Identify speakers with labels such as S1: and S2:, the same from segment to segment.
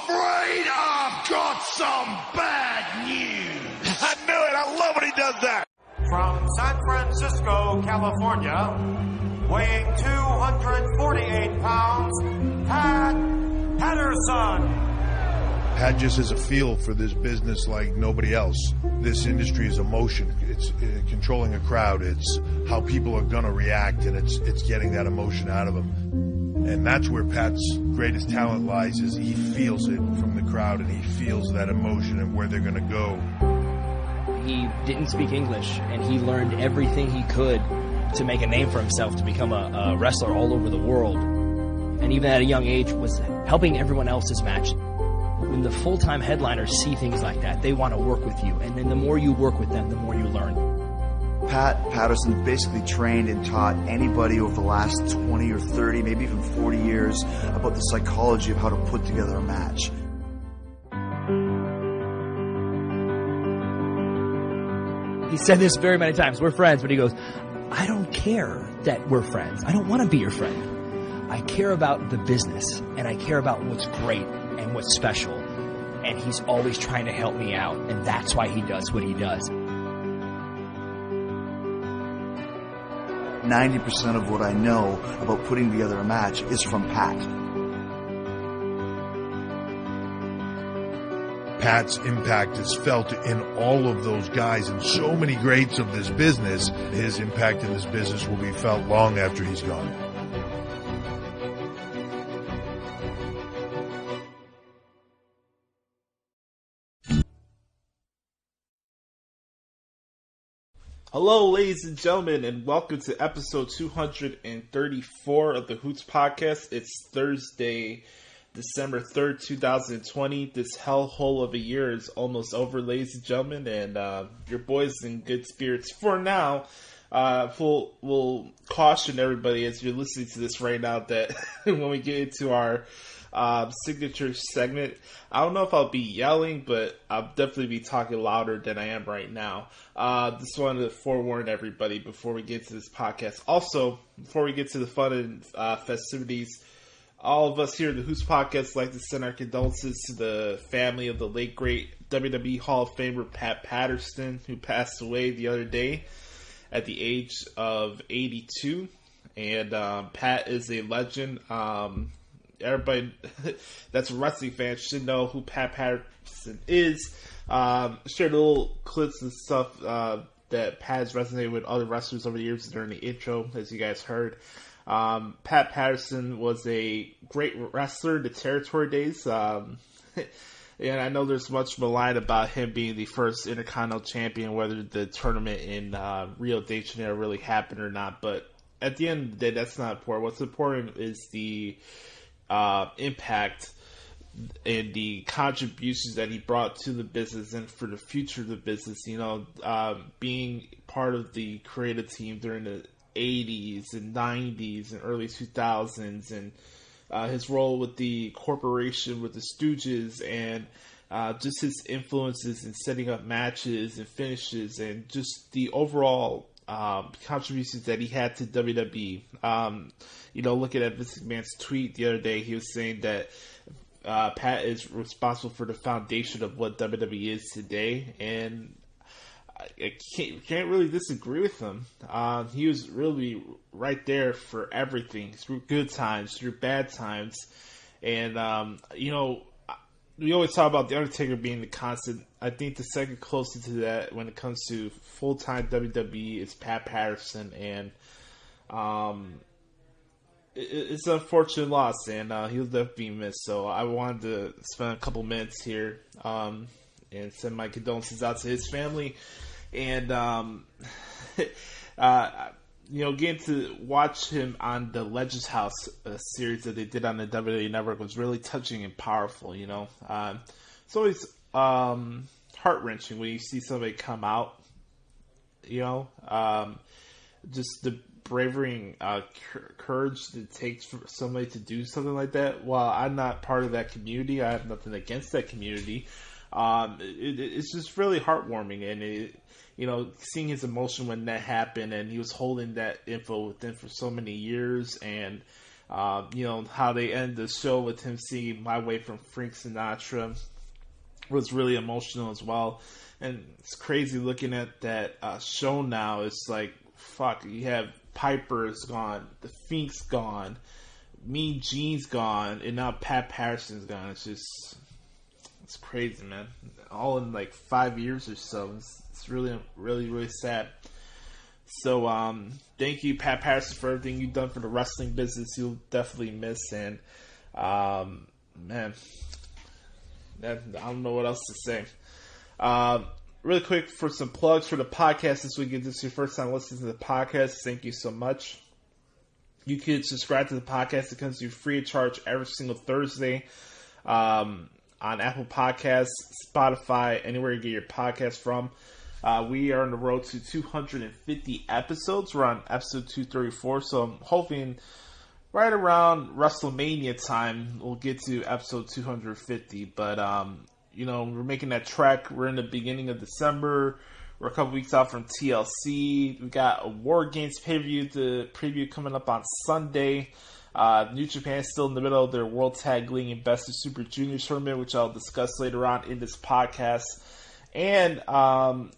S1: afraid? I've got some bad news. I knew it. I love when he does that.
S2: From San Francisco, California, weighing 248 pounds, Patterson.
S3: Pat just has a feel for this business like nobody else. This industry is emotion. It's controlling a crowd. It's how people are going to react, and it's getting that emotion out of them. And that's where Pat's greatest talent lies, is he feels it from the crowd, and he feels that emotion and where they're going to go.
S4: He didn't speak English, and he learned everything he could to make a name for himself, to become a wrestler all over the world. And even at a young age was helping everyone else's match. When the full-time headliners see things like that, they want to work with you. And then the more you work with them, the more you learn.
S5: Patterson basically trained and taught anybody over the last 20 or 30, maybe even 40 years about the psychology of how to put together a match.
S4: He said this very many times, we're friends, but he goes, I don't care that we're friends. I don't want to be your friend. I care about the business, and I care about what's great and what's special. And he's always trying to help me out, and that's why he does what he does.
S5: 90% of what I know about putting together a match is from Pat.
S3: Pat's impact is felt in all of those guys and so many greats of this business. His impact in this business will be felt long after he's gone.
S6: Hello, ladies and gentlemen, and welcome to episode 234 of the Hoots podcast. It's Thursday, December 3rd, 2020. This hellhole of a year is almost over, ladies and gentlemen, and your boy's in good spirits for now. We'll caution everybody as you're listening to this right now that when we get into our signature segment, I don't know if I'll be yelling, but I'll definitely be talking louder than I am right now. Just wanted to forewarn everybody before we get to this podcast. Also, before we get to the fun and festivities, all of us here at the Hoots podcast like to send our condolences to the family of the late great WWE Hall of Famer Pat Patterson, who passed away the other day at the age of 82. And Pat is a legend. Everybody that's a wrestling fan should know who Pat Patterson is. Shared little clips and stuff that Pat has resonated with other wrestlers over the years during the intro, as you guys heard. Pat Patterson was a great wrestler in the territory days. And I know there's much malign about him being the first Intercontinental Champion, whether the tournament in Rio de Janeiro really happened or not. But at the end of the day, that's not important. What's important is the impact and the contributions that he brought to the business and for the future of the business. You know, being part of the creative team during the 80s and 90s and early 2000s, and his role with the corporation, with the Stooges, and just his influences in setting up matches and finishes, and just the overall contributions that he had to WWE. You know, looking at Vince McMahon's tweet the other day, he was saying that Pat is responsible for the foundation of what WWE is today, and I can't really disagree with him. He was really right there for everything, through good times, through bad times, and you know, we always talk about The Undertaker being the constant. I think the second closest to that when it comes to full-time WWE is Pat Patterson, and it's an unfortunate loss, and he'll definitely be missed. So I wanted to spend a couple minutes here and send my condolences out to his family, and you know, getting to watch him on the Legends House series that they did on the WWE Network was really touching and powerful. You know, it's always heart-wrenching when you see somebody come out. You know, just the bravery and courage it takes for somebody to do something like that. While I'm not part of that community, I have nothing against that community. It's just really heartwarming, and you know, seeing his emotion when that happened, and he was holding that info within for so many years, and How they end the show with him singing My Way from Frank Sinatra was really emotional as well. And it's crazy looking at that show now. It's like, fuck, you have Piper's gone, The Fink's gone, Mean Gene's gone, and now Pat Patterson's gone. It's crazy, man. All in like 5 years or so. It's really, really, really sad. So, thank you, Pat Patterson, for everything you've done for the wrestling business. You'll definitely miss. And, man, I don't know what else to say. Really quick for some plugs for the podcast this week. If this is your first time listening to the podcast, thank you so much. You can subscribe to the podcast. It comes to you free of charge every single Thursday on Apple Podcasts, Spotify, anywhere you get your podcast from. We are on the road to 250 episodes. We're on episode 234, so I'm hoping right around WrestleMania time we'll get to episode 250. But we're making that trek. We're in the beginning of December. We're a couple weeks out from TLC. We got a WarGames pay-per-view, the preview coming up on Sunday. New Japan is still in the middle of their World Tag League and Best of Super Juniors tournament, which I'll discuss later on in this podcast. And, of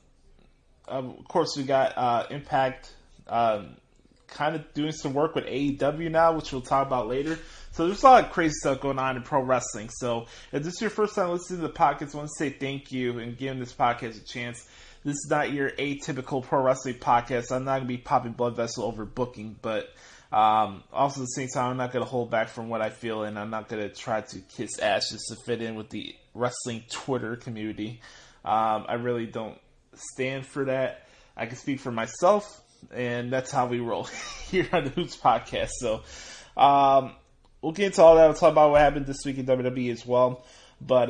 S6: course, we got Impact kind of doing some work with AEW now, which we'll talk about later. So there's a lot of crazy stuff going on in pro wrestling. So if this is your first time listening to the podcast, I want to say thank you and giving this podcast a chance. This is not your atypical pro wrestling podcast. I'm not going to be popping blood vessel over booking, but also at the same time, I'm not going to hold back from what I feel, and I'm not going to try to kiss ass just to fit in with the wrestling Twitter community. I really don't stand for that. I can speak for myself, and that's how we roll here on the Hoots podcast. So we'll get into all that. We'll talk about what happened this week in WWE as well. But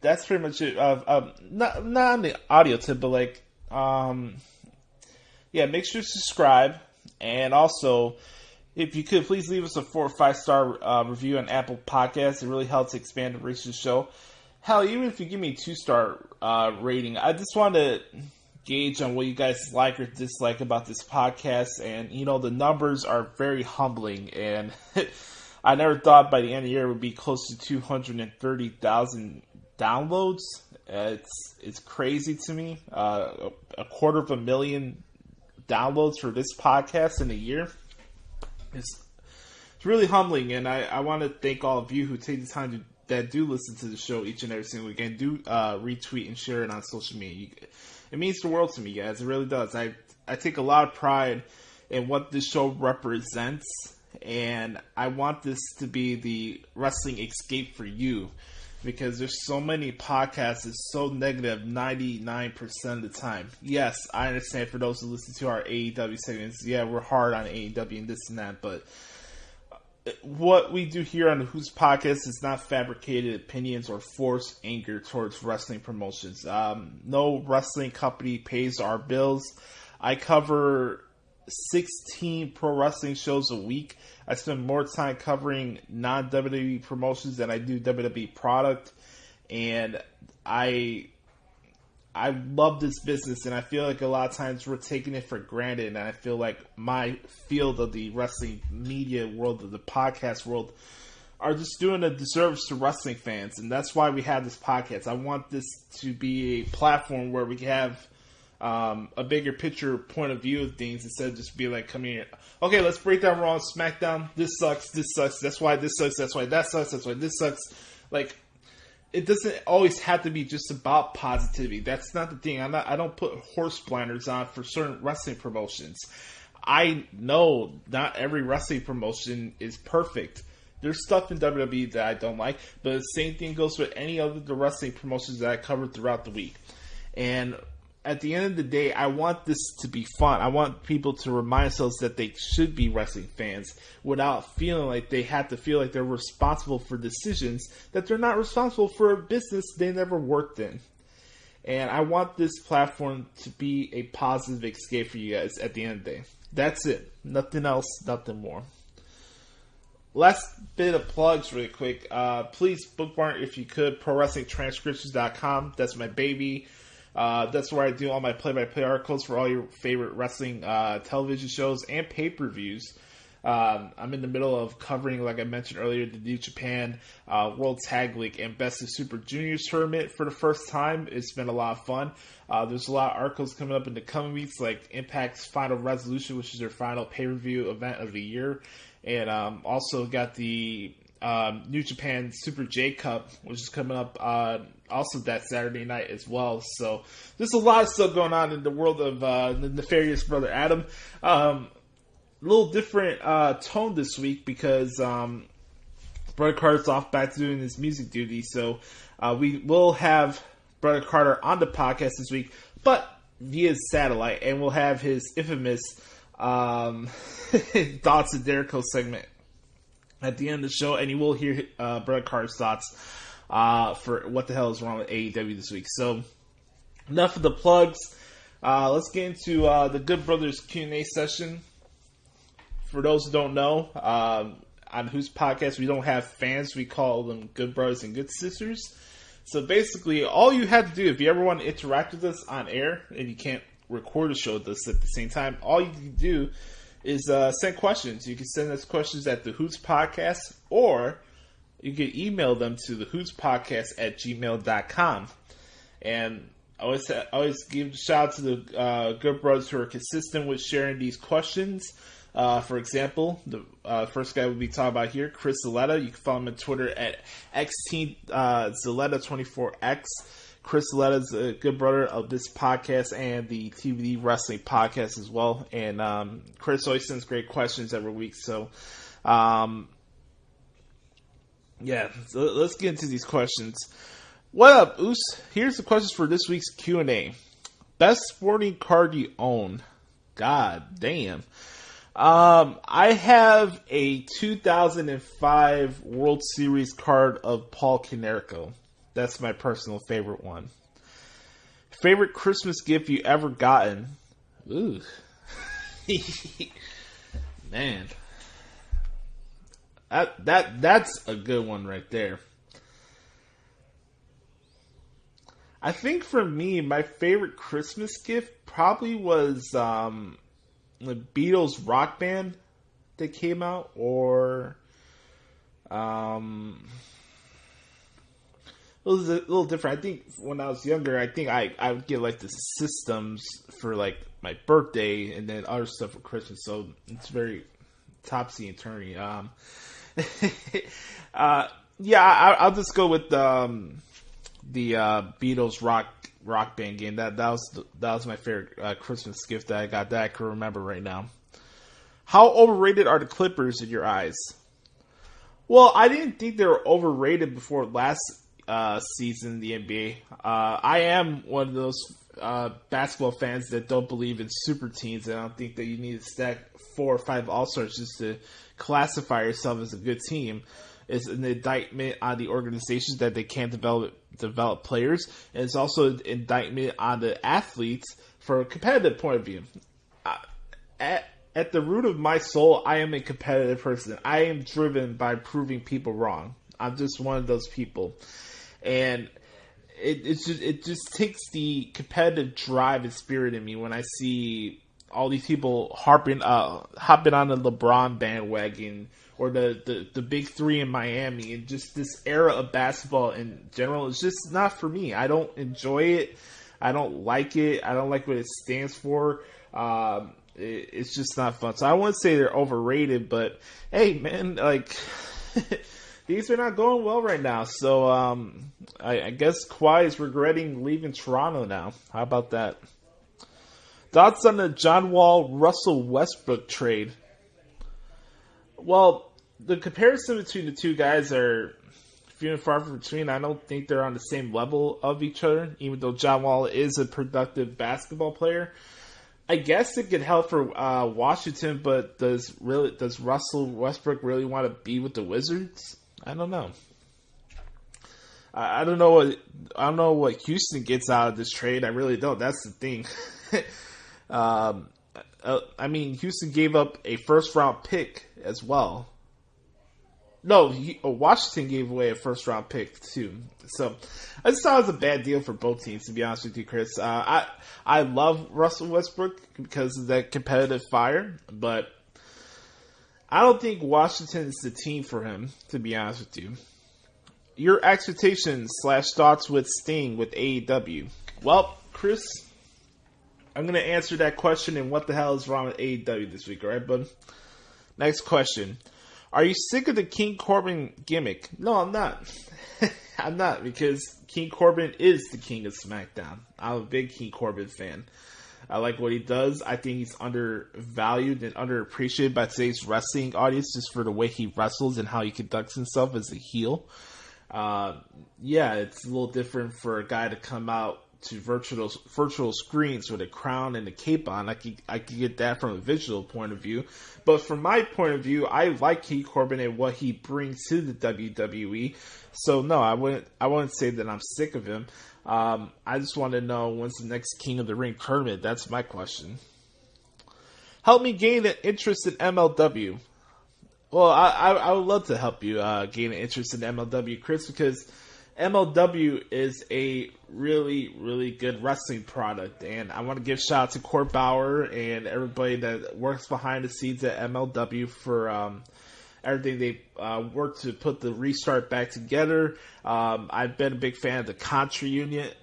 S6: that's pretty much it. Not on the audio tip, but make sure to subscribe. And also, if you could, please leave us a 4 or 5 star review on Apple Podcasts. It really helps expand the reach of the show. Hell, even if you give me a 2-star rating, I just want to gauge on what you guys like or dislike about this podcast. And, the numbers are very humbling. And I never thought by the end of the year it would be close to 230,000 downloads. It's crazy to me. 250,000 downloads for this podcast in a year. It's really humbling, and I want to thank all of you who take the time that do listen to the show each and every single week and do retweet and share it on social media. It means the world to me, guys. It really does. I take a lot of pride in what this show represents, and I want this to be the wrestling escape for you, because there's so many podcasts that's so negative 99% of the time. Yes, I understand for those who listen to our AEW segments, yeah, we're hard on AEW and this and that, but what we do here on the Who's Podcast is not fabricated opinions or forced anger towards wrestling promotions. No wrestling company pays our bills. I cover 16 pro wrestling shows a week. I spend more time covering non-WWE promotions than I do WWE product, and I love this business, and I feel like a lot of times we're taking it for granted, and I feel like my field of the wrestling media world, of the podcast world, are just doing a disservice to wrestling fans, and that's why we have this podcast. I want this to be a platform where we can have a bigger picture point of view of things, instead of just be like, come here, okay, let's break down Raw and SmackDown. This sucks, that's why this sucks, that's why that sucks, that's why this sucks. Like, it doesn't always have to be just about positivity. That's not the thing. I don't put horse blinders on for certain wrestling promotions. I know not every wrestling promotion is perfect. There's stuff in WWE that I don't like, but the same thing goes with any other the wrestling promotions that I covered throughout the week. And at the end of the day, I want this to be fun. I want people to remind themselves that they should be wrestling fans without feeling like they have to feel like they're responsible for decisions that they're not responsible for, a business they never worked in. And I want this platform to be a positive escape for you guys at the end of the day. That's it. Nothing else, nothing more. Last bit of plugs really quick. Please bookmark, if you could, ProWrestlingTranscriptions.com. That's my baby. That's where I do all my play-by-play articles for all your favorite wrestling television shows and pay-per-views. I'm in the middle of covering, like I mentioned earlier, the New Japan World Tag League and Best of Super Juniors tournament for the first time. It's been a lot of fun. There's a lot of articles coming up in the coming weeks, like Impact's Final Resolution, which is their final pay-per-view event of the year. And also got the New Japan Super J Cup, which is coming up also that Saturday night as well. So there's a lot of stuff going on in the world of the nefarious Brother Adam. A little different tone this week because Brother Carter's off back to doing his music duty. So we will have Brother Carter on the podcast this week, but via satellite, and we'll have his infamous Thoughts of Dericho segment at the end of the show, and you will hear Brother Carter's thoughts for what the hell is wrong with AEW this week. So enough of the plugs. Let's get into the Good Brothers Q&A session. For those who don't know, on Hoots Podcast, we don't have fans. We call them Good Brothers and Good Sisters. So basically, all you have to do, if you ever want to interact with us on air, and you can't record a show with us at the same time, all you can do is send questions. You can send us questions at the Hoots Podcast, or you can email them to the hootspodcast@gmail.com. And I always give a shout out to the Good Brothers who are consistent with sharing these questions. For example, the first guy we'll be talking about here, Chris Zaletta. You can follow him on Twitter at XTZaletta24X. Chris Zaletta is a good brother of this podcast and the TVD Wrestling Podcast as well. And Chris always sends great questions every week. So, yeah, so let's get into these questions. What up, Oos? Here's the questions for this week's Q&A. Best sporting card you own? God damn. I have a 2005 World Series card of Paul Konerko. That's my personal favorite one. Favorite Christmas gift you ever gotten? Ooh. Man. That's a good one right there. I think for me, my favorite Christmas gift probably was the Beatles rock band that came out, or it was a little different. I think when I was younger, I think I would get like the systems for like my birthday and then other stuff for Christmas. So it's very topsy and turny. Yeah, I'll just go with the Beatles rock band game. That was my favorite Christmas gift that I got that I can remember right now. How overrated are the Clippers in your eyes? Well, I didn't think they were overrated before last season in the NBA. I am one of those basketball fans that don't believe in super teams. I don't think that you need to stack 4 or 5 All-Stars just to classify yourself as a good team. It's an indictment on the organizations that they can't develop players, and it's also an indictment on the athletes for a competitive point of view. At the root of my soul, I am a competitive person. I am driven by proving people wrong. I'm just one of those people, and it just takes the competitive drive and spirit in me when I see all these people hopping on the LeBron bandwagon, or the big three in Miami, and just this era of basketball in general is just not for me. I don't enjoy it. I don't like it. I don't like what it stands for. It's just not fun. So I wouldn't say they're overrated, but hey, man, like these are not going well right now. So I guess Kawhi is regretting leaving Toronto now. How about that? Thoughts on the John Wall Russell Westbrook trade? Well, the comparison between the two guys are few and far between. I don't think they're on the same level of each other, even though John Wall is a productive basketball player. I guess it could help for Washington, but does Russell Westbrook really want to be with the Wizards? I don't know. I don't know what Houston gets out of this trade. I really don't. That's the thing. I mean, Houston gave up a first-round pick as well. No, Washington gave away a first-round pick, too. So, I just thought it was a bad deal for both teams, to be honest with you, Chris. I love Russell Westbrook because of that competitive fire, but I don't think Washington is the team for him, to be honest with you. Your expectations / thoughts with Sting with AEW. Well, Chris, I'm going to answer that question and what the hell is wrong with AEW this week, alright, bud? Next question. Are you sick of the King Corbin gimmick? No, I'm not. I'm not, because King Corbin is the king of SmackDown. I'm a big King Corbin fan. I like what he does. I think he's undervalued and underappreciated by today's wrestling audience just for the way he wrestles and how he conducts himself as a heel. Yeah, it's a little different for a guy to come out to virtual screens with a crown and a cape on. I could get that from a visual point of view. But from my point of view, I like King Corbin and what he brings to the WWE. So no, I wouldn't say that I'm sick of him. I just want to know when's the next King of the Ring tournament. That's my question. Help me gain an interest in MLW. Well, I would love to help you gain an interest in MLW, Chris, because MLW is a really, really good wrestling product. And I want to give shout out to Court Bauer and everybody that works behind the scenes at MLW for everything they worked to put the restart back together. I've been a big fan of the Contra unit,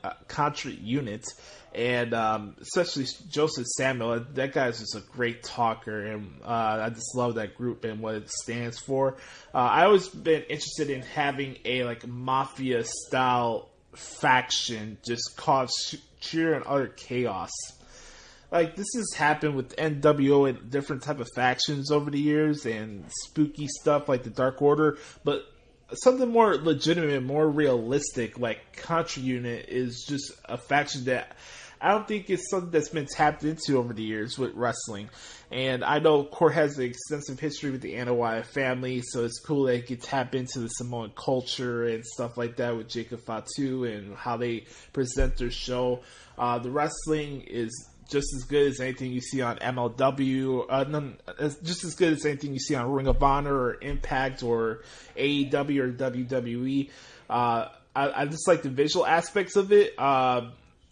S6: and especially Joseph Samuel. That guy's just a great talker, and I just love that group and what it stands for. I always been interested in having a mafia style faction just cause sheer and utter chaos. This has happened with NWO and different type of factions over the years and spooky stuff like the Dark Order, but something more legitimate, more realistic like Contra Unit is just a faction that I don't think it's something that's been tapped into over the years with wrestling. And I know Court has an extensive history with the Anoa'i family, so it's cool that he can tap into the Samoan culture and stuff like that with Jacob Fatu and how they present their show. The wrestling is just as good as anything you see on MLW, just as good as anything you see on Ring of Honor or Impact or AEW or WWE. I just like the visual aspects of it.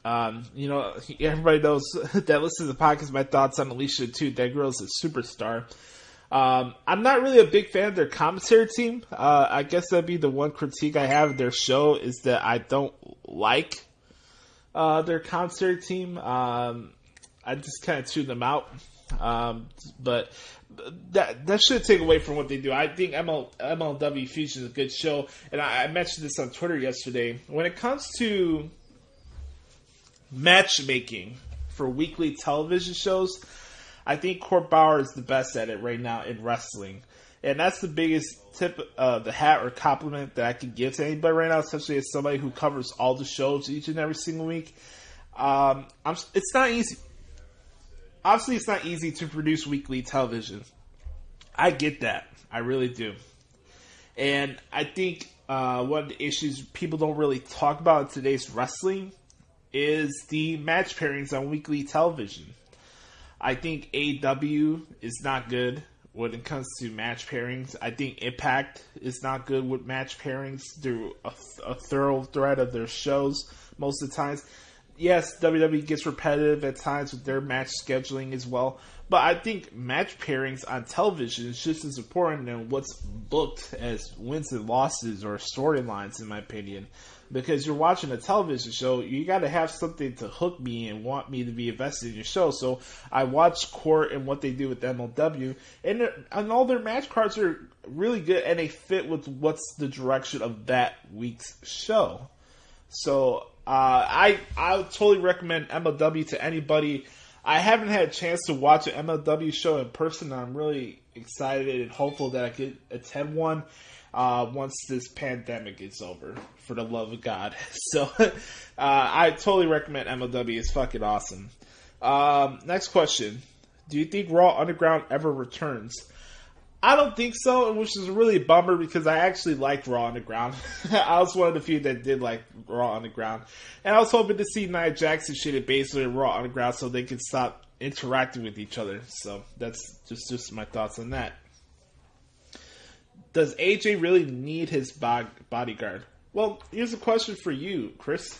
S6: Everybody knows that listens to the podcast, my thoughts on Alicia too. That girl's a superstar. I'm not really a big fan of their commentary team. I guess that'd be the one critique I have of their show is that I don't like their commentary team. I just kind of tune them out. But that should take away from what they do. I think MLW Fusion is a good show. And I mentioned this on Twitter yesterday. When it comes to matchmaking for weekly television shows, I think Court Bauer is the best at it right now in wrestling. And that's the biggest tip of the hat or compliment that I could give to anybody right now, especially as somebody who covers all the shows each and every single week. It's not easy. Obviously, it's not easy to produce weekly television. I get that. I really do. And I think one of the issues people don't really talk about in today's wrestling is the match pairings on weekly television. I think AEW is not good when it comes to match pairings. I think Impact is not good with match pairings through a thorough thread of their shows most of the times. Yes, WWE gets repetitive at times with their match scheduling as well, but I think match pairings on television is just as important than what's booked as wins and losses or storylines, in my opinion. Because you're watching a television show, you got to have something to hook me and want me to be invested in your show. So I watch Court and what they do with MLW, and all their match cards are really good, and they fit with what's the direction of that week's show. So I would totally recommend MLW to anybody. I haven't had a chance to watch an MLW show in person. I'm really excited and hopeful that I could attend one once this pandemic is over, for the love of God. So I totally recommend MLW. It's fucking awesome. Next question. Do you think Raw Underground ever returns? I don't think so, which is really a bummer because I actually liked Raw Underground. I was one of the few that did like Raw Underground. And I was hoping to see Nia Jackson shit at Baszler and Raw Underground so they could stop interacting with each other. So that's just my thoughts on that. Does AJ really need his bodyguard? Well, here's a question for you, Chris.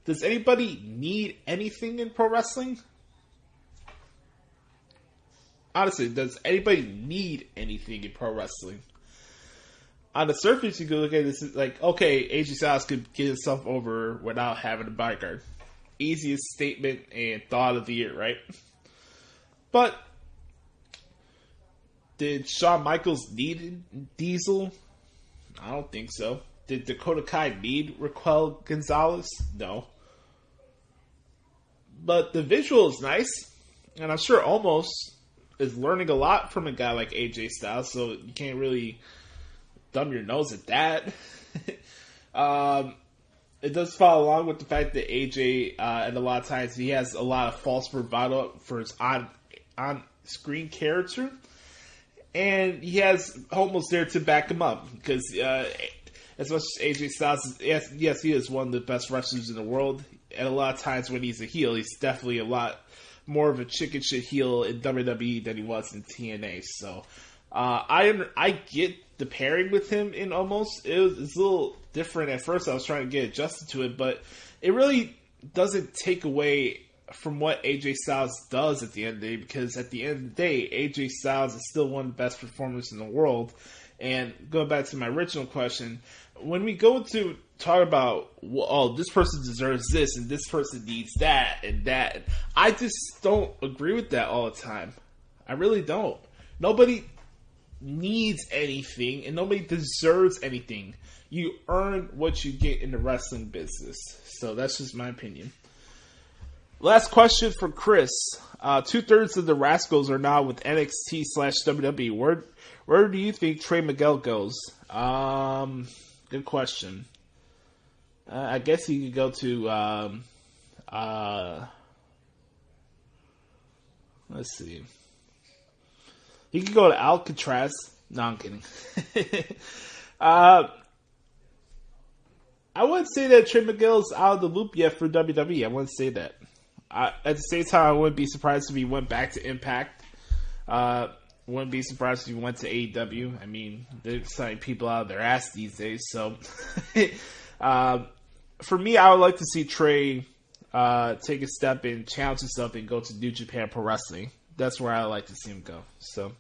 S6: Does anybody need anything in pro wrestling? honestly, does anybody need anything in pro wrestling? On the surface, you could look at this like, okay, AJ Styles could get himself over without having a bodyguard. Easiest statement and thought of the year, right? But did Shawn Michaels need Diesel? I don't think so. Did Dakota Kai need Raquel Gonzalez? No. But the visual is nice, and I'm sure Omos is learning a lot from a guy like AJ Styles, so you can't really thumb your nose at that. It does follow along with the fact that AJ, and a lot of times, he has a lot of false bravado for his on-screen character, and he has Omos there to back him up, because as much as AJ Styles, yes, he is one of the best wrestlers in the world, and a lot of times when he's a heel, he's definitely a lot more of a chicken shit heel in WWE than he was in TNA, so I get the pairing with him in Omos. It's a little different at first. I was trying to get adjusted to it, but it really doesn't take away from what AJ Styles does at the end of the day, because at the end of the day, AJ Styles is still one of the best performers in the world. And going back to my original question, when we go to talk about, oh, this person deserves this and this person needs that and that, I just don't agree with that all the time. I really don't. Nobody needs anything and nobody deserves anything. You earn what you get in the wrestling business. So that's just my opinion. Last question for Chris. 2/3 of the Rascals are now with NXT/WWE. Where do you think Trey Miguel goes? Good question. I guess he could go to let's see. He could go to Alcatraz. No, I'm kidding. I wouldn't say that Trey Miguel's out of the loop yet for WWE. I wouldn't say that. At the same time, I wouldn't be surprised if he went back to Impact. Wouldn't be surprised if he went to AEW. I mean, they're signing people out of their ass these days. So, for me, I would like to see Trey take a step and challenge himself and go to New Japan Pro Wrestling. That's where I would like to see him go. So,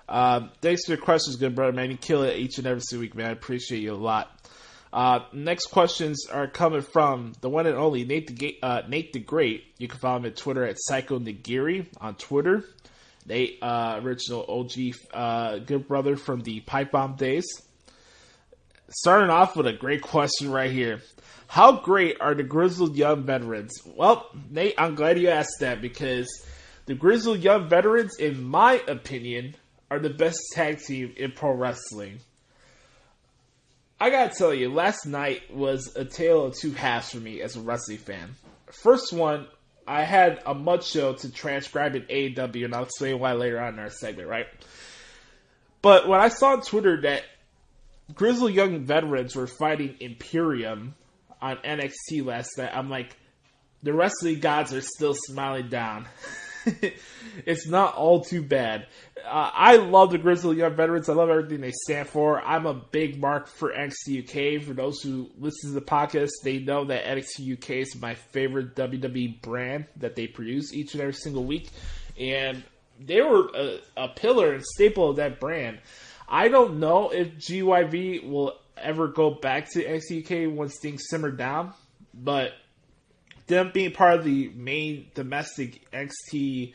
S6: thanks for your questions, good brother, man. You kill it each and every single week, man. I appreciate you a lot. Next questions are coming from the one and only Nate the Great. You can follow him at Twitter at Psycho Nagiri on Twitter. Nate, original OG good brother from the Pipe Bomb days. Starting off with a great question right here. How great are the Grizzled Young Veterans? Well, Nate, I'm glad you asked that, because the Grizzled Young Veterans, in my opinion, are the best tag team in pro wrestling. I gotta tell you, last night was a tale of two halves for me as a wrestling fan. First one, I had a mud show to transcribe in AEW, and I'll explain why later on in our segment, right? But when I saw on Twitter that Grizzled Young Veterans were fighting Imperium on NXT last night, I'm like, the wrestling gods are still smiling down. It's not all too bad. I love the Grizzled Young Veterans. I love everything they stand for. I'm a big mark for NXT UK. For those who listen to the podcast, they know that NXT UK is my favorite WWE brand that they produce each and every single week. And they were a pillar and staple of that brand. I don't know if GYV will ever go back to NXT UK once things simmer down, but them being part of the main domestic NXT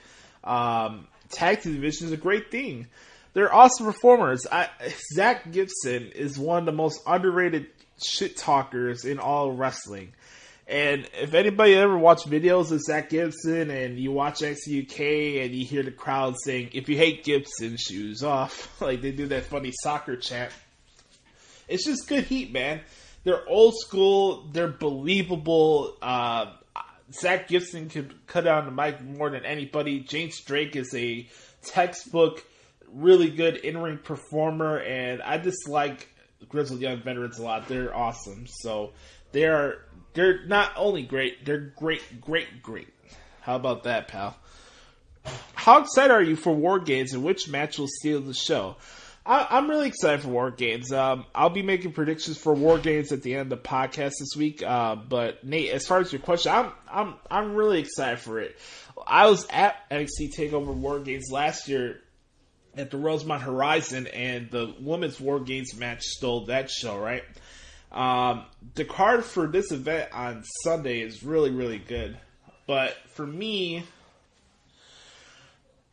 S6: tag team division is a great thing. They're awesome performers. Zach Gibson is one of the most underrated shit talkers in all of wrestling. And if anybody ever watched videos of Zach Gibson and you watch NXT UK and you hear the crowd saying, "If you hate Gibson, shoes off," like they do that funny soccer chant. It's just good heat, man. They're old school. They're believable. Zach Gibson could cut down the mic more than anybody. James Drake is a textbook, really good in-ring performer, and I just like Grizzled Young Veterans a lot. They're awesome. So they're not only great, they're great. How about that, pal? How excited are you for WarGames, and which match will steal the show? I'm really excited for WarGames. I'll be making predictions for WarGames at the end of the podcast this week. But Nate, as far as your question, I'm really excited for it. I was at NXT TakeOver WarGames last year at the Rosemont Horizon, and the women's WarGames match stole that show, right? The card for this event on Sunday is really, really good. But for me,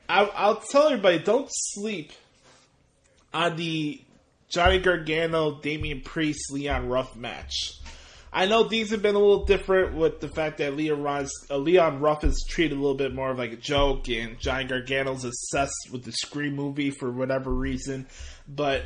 S6: I'll tell everybody, don't sleep on the Johnny Gargano, Damian Priest, Leon Ruff match. I know these have been a little different with the fact that Leon Ruff is treated a little bit more of like a joke, and Johnny Gargano's obsessed with the Scream movie for whatever reason. But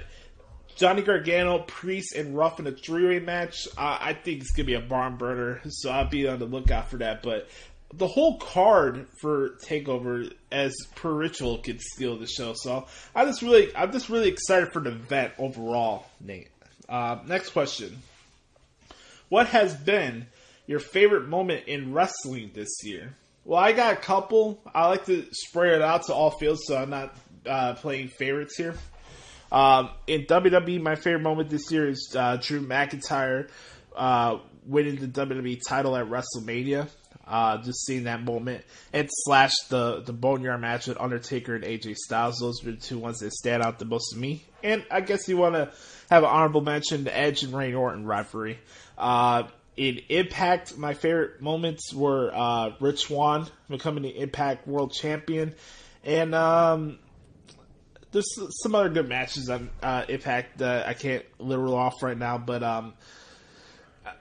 S6: Johnny Gargano, Priest, and Ruff in a three-way match, I think it's going to be a barn burner, so I'll be on the lookout for that. But the whole card for TakeOver, as per ritual, could steal the show. So I'm just really excited for the event overall, Nate. Next question. What has been your favorite moment in wrestling this year? Well, I got a couple. I like to spread it out to all fields, so I'm not playing favorites here. In WWE, my favorite moment this year is Drew McIntyre winning the WWE title at WrestleMania. Just seeing that moment, and slash the Boneyard match with Undertaker and AJ Styles. Those are the two ones that stand out the most to me. And I guess you want to have an honorable mention, the Edge and Randy Orton rivalry. In Impact, my favorite moments were Rich Swann becoming the Impact World Champion, and there's some other good matches on Impact that I can't literal off right now, but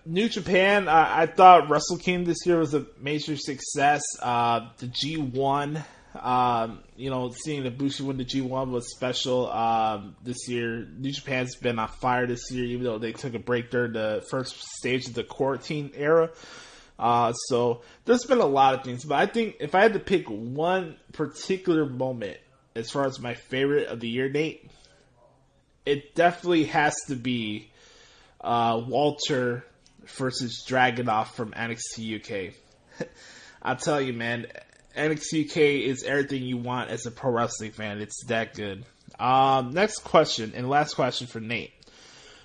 S6: New Japan, I thought Wrestle King this year was a major success. The G1, seeing Ibushi win the G1 was special this year. New Japan's been on fire this year, even though they took a break during the first stage of the quarantine era. So there's been a lot of things, but I think if I had to pick one particular moment as far as my favorite of the year, Nate, it definitely has to be Walter versus Dragunov from NXT UK. I'll tell you, man, NXT UK is everything you want as a pro wrestling fan. It's that good. Next question, and last question for Nate.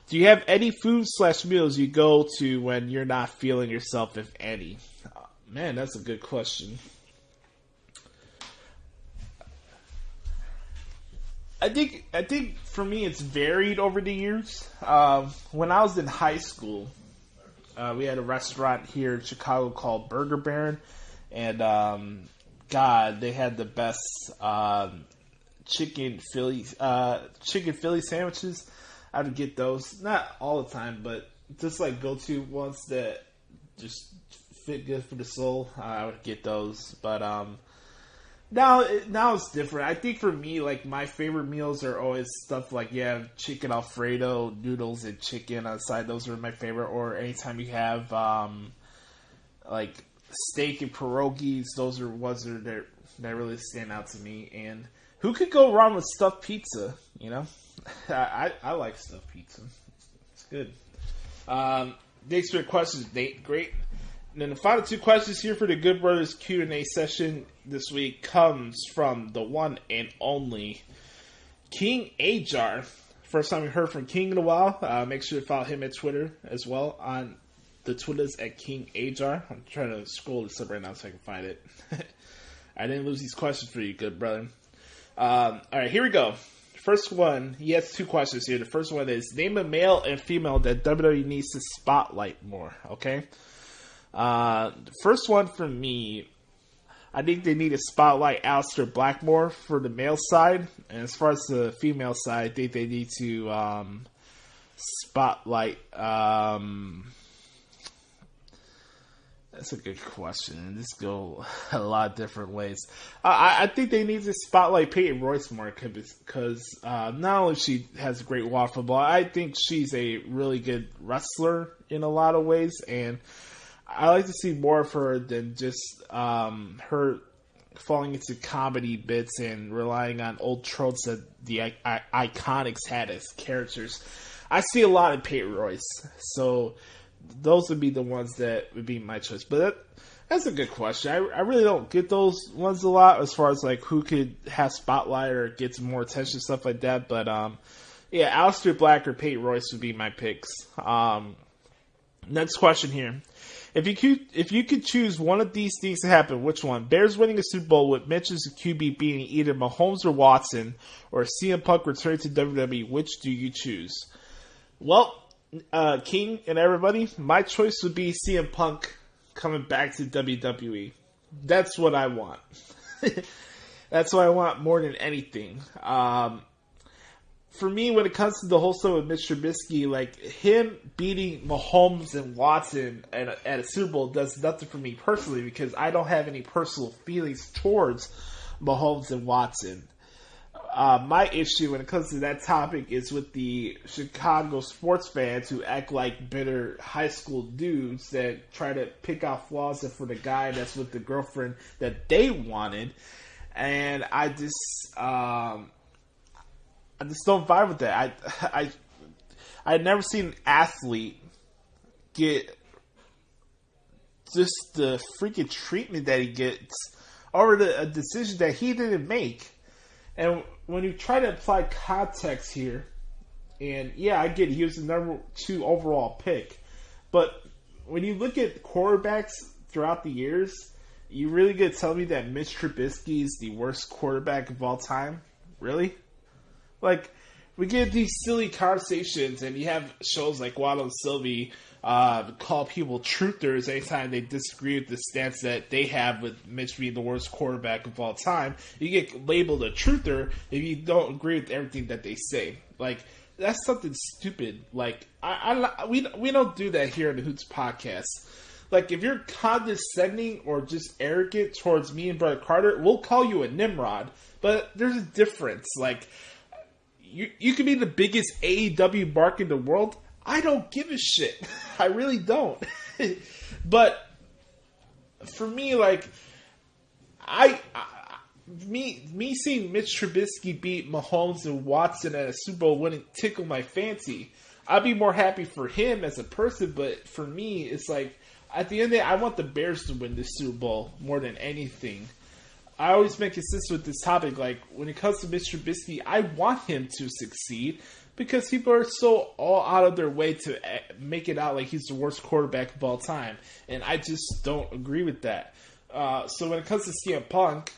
S6: Do you have any food/meals you go to when you're not feeling yourself, if any? Man, that's a good question. I think for me it's varied over the years. When I was in high school, we had a restaurant here in Chicago called Burger Baron, and God, they had the best chicken Philly sandwiches. I would get those, not all the time, but just like go-to ones that just fit good for the soul. I would get those, but now it's different. I think for me, like, my favorite meals are always stuff like, chicken Alfredo, noodles, and chicken on the side. Those are my favorite. Or anytime you have, like, steak and pierogies, those are ones that really stand out to me. And who could go wrong with stuffed pizza, you know? I like stuffed pizza. It's good. Thanks for your questions, Nate. Great. And then the final two questions here for the Good Brothers Q&A session this week comes from the one and only King Ajar. First time we heard from King in a while. Make sure to follow him at Twitter as well on the Twitters at King Ajar. I'm trying to scroll this up right now so I can find it. I didn't lose these questions for you, good brother. All right, here we go. First one, he has two questions here. The first one is, name a male and female that WWE needs to spotlight more, okay? The first one for me, I think they need to spotlight Aleister Blackmore for the male side. And as far as the female side, I think they need to spotlight... That's a good question. And this go a lot of different ways. I think they need to spotlight Peyton Royce more because not only she has a great waffle ball, I think she's a really good wrestler in a lot of ways, and I like to see more of her than just her falling into comedy bits and relying on old tropes that the Iconics had as characters. I see a lot in Peyton Royce, so those would be the ones that would be my choice. But That's a good question. I really don't get those ones a lot as far as like who could have spotlight or get some more attention, stuff like that. But yeah, Aleister Black or Peyton Royce would be my picks. Next question here. If you could choose one of these things to happen, which one? Bears winning a Super Bowl with Mitch as a QB beating either Mahomes or Watson, or CM Punk returning to WWE, which do you choose? Well, King and everybody, my choice would be CM Punk coming back to WWE. That's what I want. That's what I want more than anything. For me, when it comes to the whole stuff with Mitch Trubisky, like him beating Mahomes and Watson at a Super Bowl does nothing for me personally because I don't have any personal feelings towards Mahomes and Watson. My issue when it comes to that topic is with the Chicago sports fans who act like bitter high school dudes that try to pick out flaws for the guy that's with the girlfriend that they wanted. And I just don't vibe with that. I've never seen an athlete get just the freaking treatment that he gets over a decision that he didn't make. And when you try to apply context here, and yeah, I get it, he was the number 2 overall pick, but when you look at quarterbacks throughout the years, you really gonna tell me that Mitch Trubisky is the worst quarterback of all time? Really? Like, we get these silly conversations, and you have shows like Waddle & Sylvie call people truthers anytime they disagree with the stance that they have with Mitch being the worst quarterback of all time. You get labeled a truther if you don't agree with everything that they say. Like, that's something stupid. Like, we don't do that here in the Hoots podcast. Like, if you're condescending or just arrogant towards me and Brother Carter, we'll call you a Nimrod. But there's a difference. Like, you can be the biggest AEW mark in the world. I don't give a shit. I really don't. But for me, like, me seeing Mitch Trubisky beat Mahomes and Watson at a Super Bowl wouldn't tickle my fancy. I'd be more happy for him as a person, but for me, it's like, at the end of the day, I want the Bears to win this Super Bowl more than anything. I always been consistent with this topic. Like, when it comes to Mr. Trubisky, I want him to succeed because people are so all out of their way to make it out like he's the worst quarterback of all time. And I just don't agree with that. So when it comes to CM Punk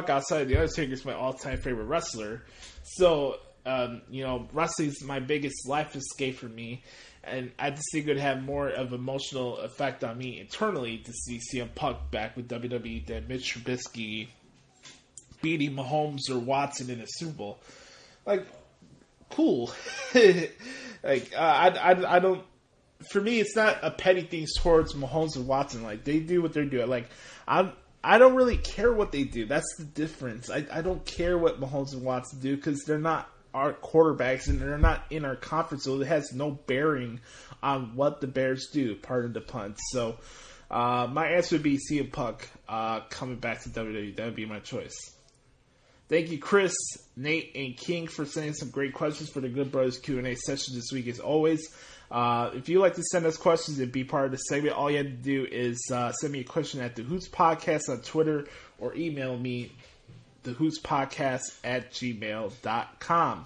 S6: outside of The Undertaker is my all-time favorite wrestler. So, wrestling's my biggest life escape for me. And I just think it would have more of an emotional effect on me internally to see CM Punk back with WWE than Mitch Trubisky beating Mahomes or Watson in a Super Bowl. Like, cool. Like, I don't. For me, it's not a petty thing towards Mahomes and Watson. Like, they do what they're doing. Like, I don't really care what they do. That's the difference. I don't care what Mahomes and Watson do because they're not our quarterbacks and they're not in our conference, so it has no bearing on what the Bears do, pardon the pun. So my answer would be CM Punk coming back to WWE. That would be my choice. Thank you, Chris, Nate, and King for sending some great questions for the Good Brothers Q&A session this week as always. If you'd like to send us questions and be part of the segment, all you have to do is send me a question at the Hoots Podcast on Twitter or email me thehootspodcast@gmail.com.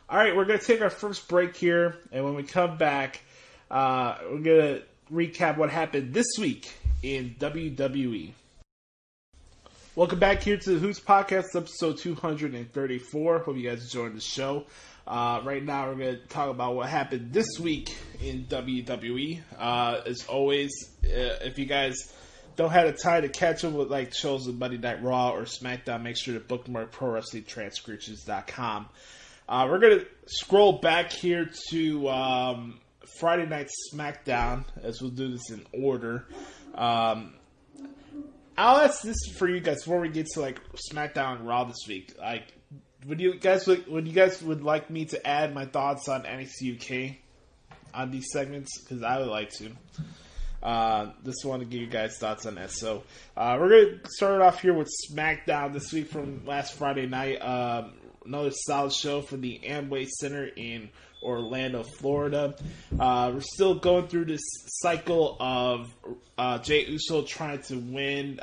S6: All right, we're going to take our first break here, and when we come back, we're going to recap what happened this week in WWE. Welcome back here to the Hoots Podcast, episode 234. Hope you guys enjoyed the show. Right now, we're going to talk about what happened this week in WWE. As always, if you guys don't have the time to catch up with like shows of Monday Night Raw or SmackDown, make sure to bookmark ProWrestlingTranscriptions.com. We're going to scroll back here to Friday Night SmackDown, as we'll do this in order. I'll ask this for you guys before we get to like SmackDown and Raw this week. Like, would you guys would like me to add my thoughts on NXT UK on these segments? Because I would like to. Just want to give you guys thoughts on that. So we're going to start off here with SmackDown this week from last Friday night. Another solid show for the Amway Center in Orlando, Florida. We're still going through this cycle of Jey Uso trying to win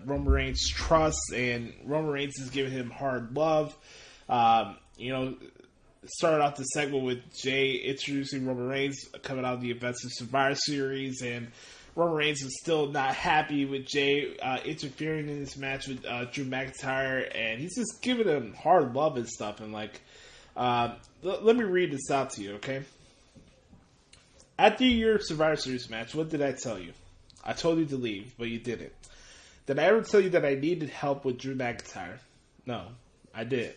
S6: Roman Reigns' trust, and Roman Reigns is giving him hard love. Started off the segment with Jey introducing Roman Reigns coming out of the events of Survivor Series, and Roman Reigns is still not happy with Jey interfering in this match with Drew McIntyre, and he's just giving him hard love and stuff. And let me read this out to you, okay? After your Survivor Series match, what did I tell you? I told you to leave, but you didn't. Did I ever tell you that I needed help with Drew McIntyre? No, I didn't.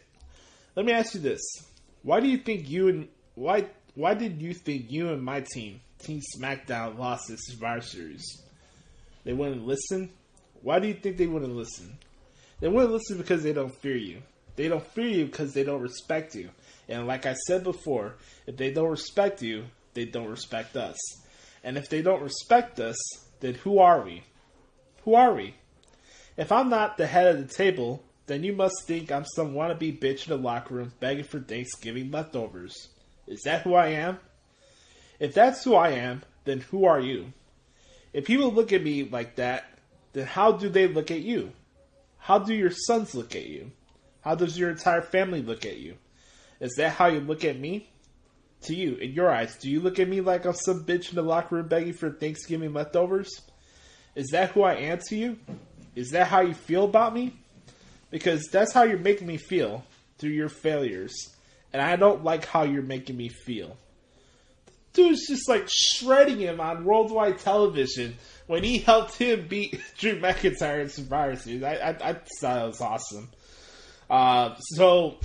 S6: Let me ask you this: why did you think you and my team, Team SmackDown, lost this Survivor Series? They wouldn't listen? Why do you think they wouldn't listen? They wouldn't listen because they don't fear you. They don't fear you because they don't respect you. And like I said before, if they don't respect you, they don't respect us. And if they don't respect us, then who are we? Who are we? If I'm not the head of the table, then you must think I'm some wannabe bitch in the locker room begging for Thanksgiving leftovers. Is that who I am? If that's who I am, then who are you? If people look at me like that, then how do they look at you? How do your sons look at you? How does your entire family look at you? Is that how you look at me? To you, in your eyes, do you look at me like I'm some bitch in the locker room begging for Thanksgiving leftovers? Is that who I am to you? Is that how you feel about me? Because that's how you're making me feel through your failures. And I don't like how you're making me feel. Dude's just like shredding him on worldwide television when he helped him beat Drew McIntyre in Survivor Series. I thought it was awesome. So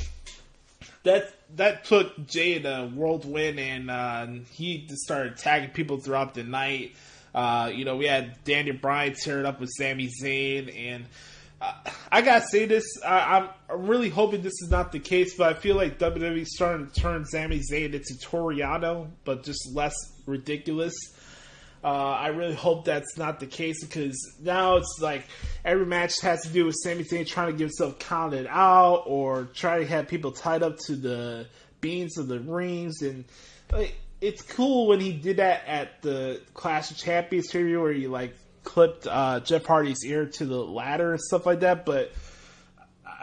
S6: that took Jey in a whirlwind, and he just started tagging people throughout the night. We had Daniel Bryan tearing up with Sami Zayn, and I gotta say this, I'm really hoping this is not the case, but I feel like WWE's starting to turn Sami Zayn into Toriano, but just less ridiculous. I really hope that's not the case, because now it's like every match has to do with Sami Zayn trying to get himself counted out or trying to have people tied up to the beams of the rings. And it's cool when he did that at the Clash of Champions here, where he clipped Jeff Hardy's ear to the ladder and stuff like that, but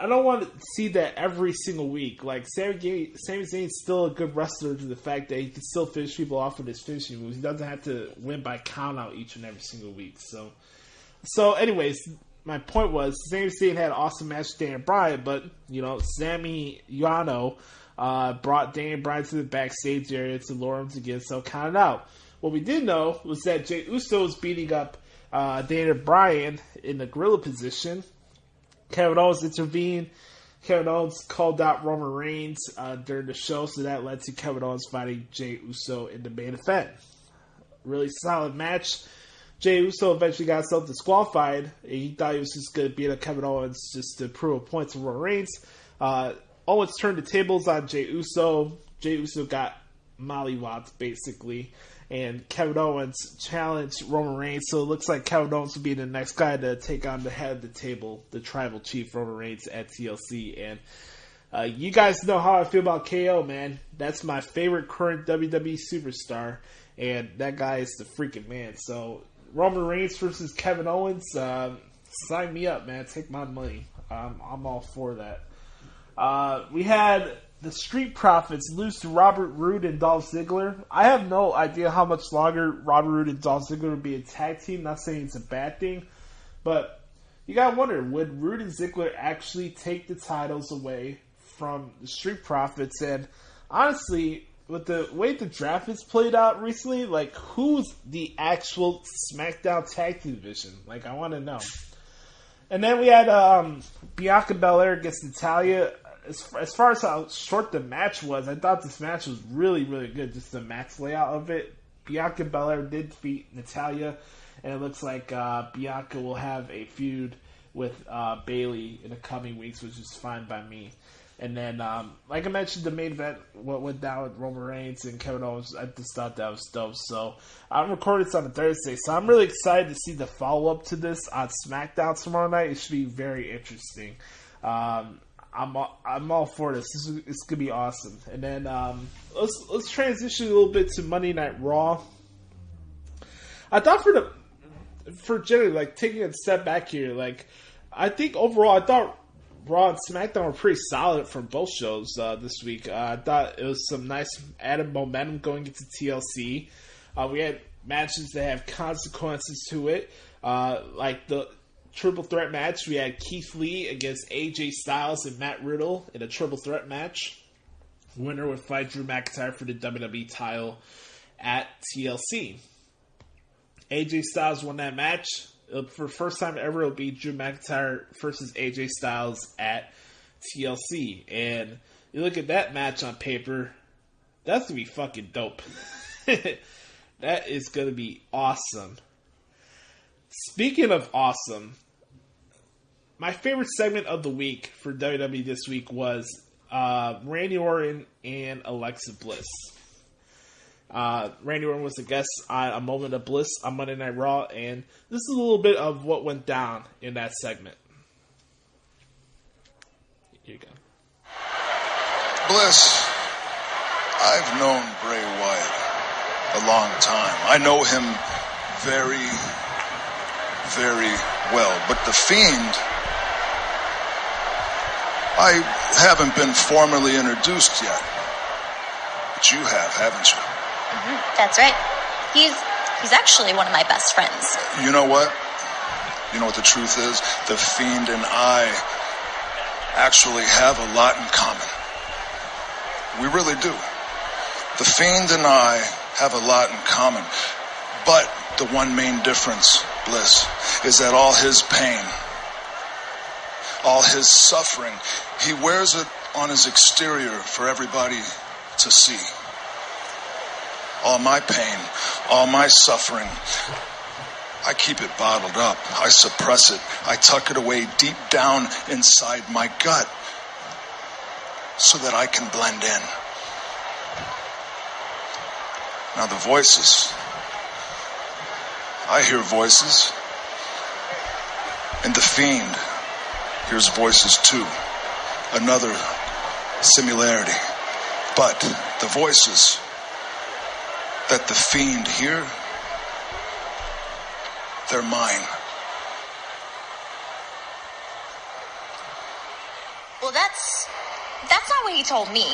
S6: I don't want to see that every single week. Sami Zayn's still a good wrestler to the fact that he can still finish people off with his finishing moves. He doesn't have to win by count out each and every single week. So anyways, my point was, Sami Zayn had an awesome match with Daniel Bryan, but Sami Yano brought Daniel Bryan to the backstage area to lure him to get himself counted out. What we did know was that Jey Uso was beating up Daniel Bryan in the gorilla position. Kevin Owens intervened. Kevin Owens called out Roman Reigns during the show, so that led to Kevin Owens fighting Jey Uso in the main event. Really solid match. Jey Uso eventually got himself disqualified. He thought he was just going to beat up Kevin Owens just to prove a point to Roman Reigns. Owens turned the tables on Jey Uso. Jey Uso got mollywopped, basically. And Kevin Owens challenged Roman Reigns, so it looks like Kevin Owens will be the next guy to take on the head of the table, the tribal chief Roman Reigns at TLC. And you guys know how I feel about KO, man. That's my favorite current WWE superstar, and that guy is the freaking man. So Roman Reigns versus Kevin Owens, sign me up, man. Take my money. I'm all for that. We had the Street Profits lose to Robert Roode and Dolph Ziggler. I have no idea how much longer Robert Roode and Dolph Ziggler would be a tag team. Not saying it's a bad thing, but you gotta wonder, would Roode and Ziggler actually take the titles away from the Street Profits? And honestly, with the way the draft has played out recently, who's the actual SmackDown tag team division? I want to know. And then we had Bianca Belair against Natalya. As far as how short the match was, I thought this match was really, really good. Just the match layout of it. Bianca Belair did beat Natalya, and it looks like Bianca will have a feud with Bayley in the coming weeks, which is fine by me. And then, like I mentioned, the main event, what went down with Roman Reigns and Kevin Owens, I just thought that was dope. So I'm recording this on a Thursday, so I'm really excited to see the follow-up to this on SmackDown tomorrow night. It should be very interesting. I'm all for this. It's gonna be awesome. And then let's transition a little bit to Monday Night Raw. I thought for generally, like, taking a step back here, like, I think overall I thought Raw and SmackDown were pretty solid from both shows this week. I thought it was some nice added momentum going into TLC. We had matches that have consequences to it, like the triple threat match. We had Keith Lee against AJ Styles and Matt Riddle in a triple threat match. Winner would fight Drew McIntyre for the WWE title at TLC. AJ Styles won that match. For the first time ever, it'll be Drew McIntyre versus AJ Styles at TLC. And you look at that match on paper, that's going to be fucking dope. That is going to be awesome. Speaking of awesome, my favorite segment of the week for WWE this week was Randy Orton and Alexa Bliss. Randy Orton was the guest on A Moment of Bliss on Monday Night Raw, and this is a little bit of what went down in that segment. Here you go.
S7: Bliss, I've known Bray Wyatt a long time. I know him very, very well. But The Fiend, I haven't been formally introduced yet. But you have, haven't you?
S8: Mm-hmm. That's right. He's actually one of my best friends.
S7: You know what? You know what the truth is? The Fiend and I actually have a lot in common. We really do. The Fiend and I have a lot in common. But the one main difference, Bliss, is that all his pain, all his suffering, he wears it on his exterior for everybody to see. All my pain, all my suffering, I keep it bottled up. I suppress it. I tuck it away deep down inside my gut so that I can blend in. Now the voices, I hear voices, and the Fiend hears voices too. Another similarity. But the voices that the Fiend hear, they're mine.
S8: Well, that's not what he told me.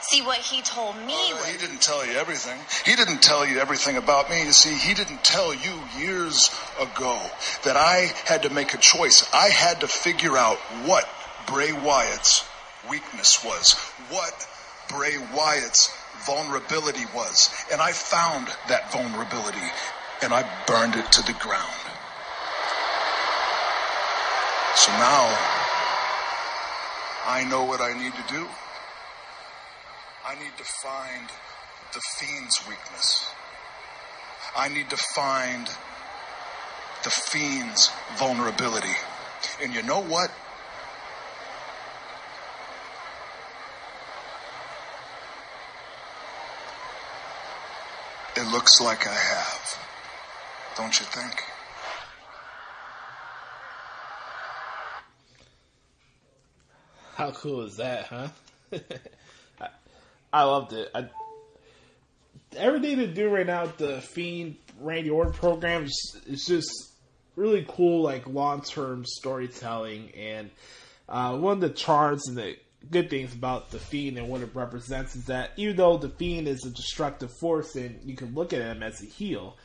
S8: See, what he told me was...
S7: He didn't tell you everything. He didn't tell you everything about me. You see, he didn't tell you years ago that I had to make a choice. I had to figure out what Bray Wyatt's weakness was, what Bray Wyatt's vulnerability was. And I found that vulnerability, and I burned it to the ground. So now, I know what I need to do. I need to find the Fiend's weakness. I need to find the Fiend's vulnerability. And you know what? It looks like I have. Don't you think?
S6: How cool is that, huh? I loved it. Everything to do right now with the Fiend Randy Orton program is just really cool, like long-term storytelling. And one of the charms and the good things about the Fiend and what it represents is that even though the Fiend is a destructive force and you can look at him as a heel,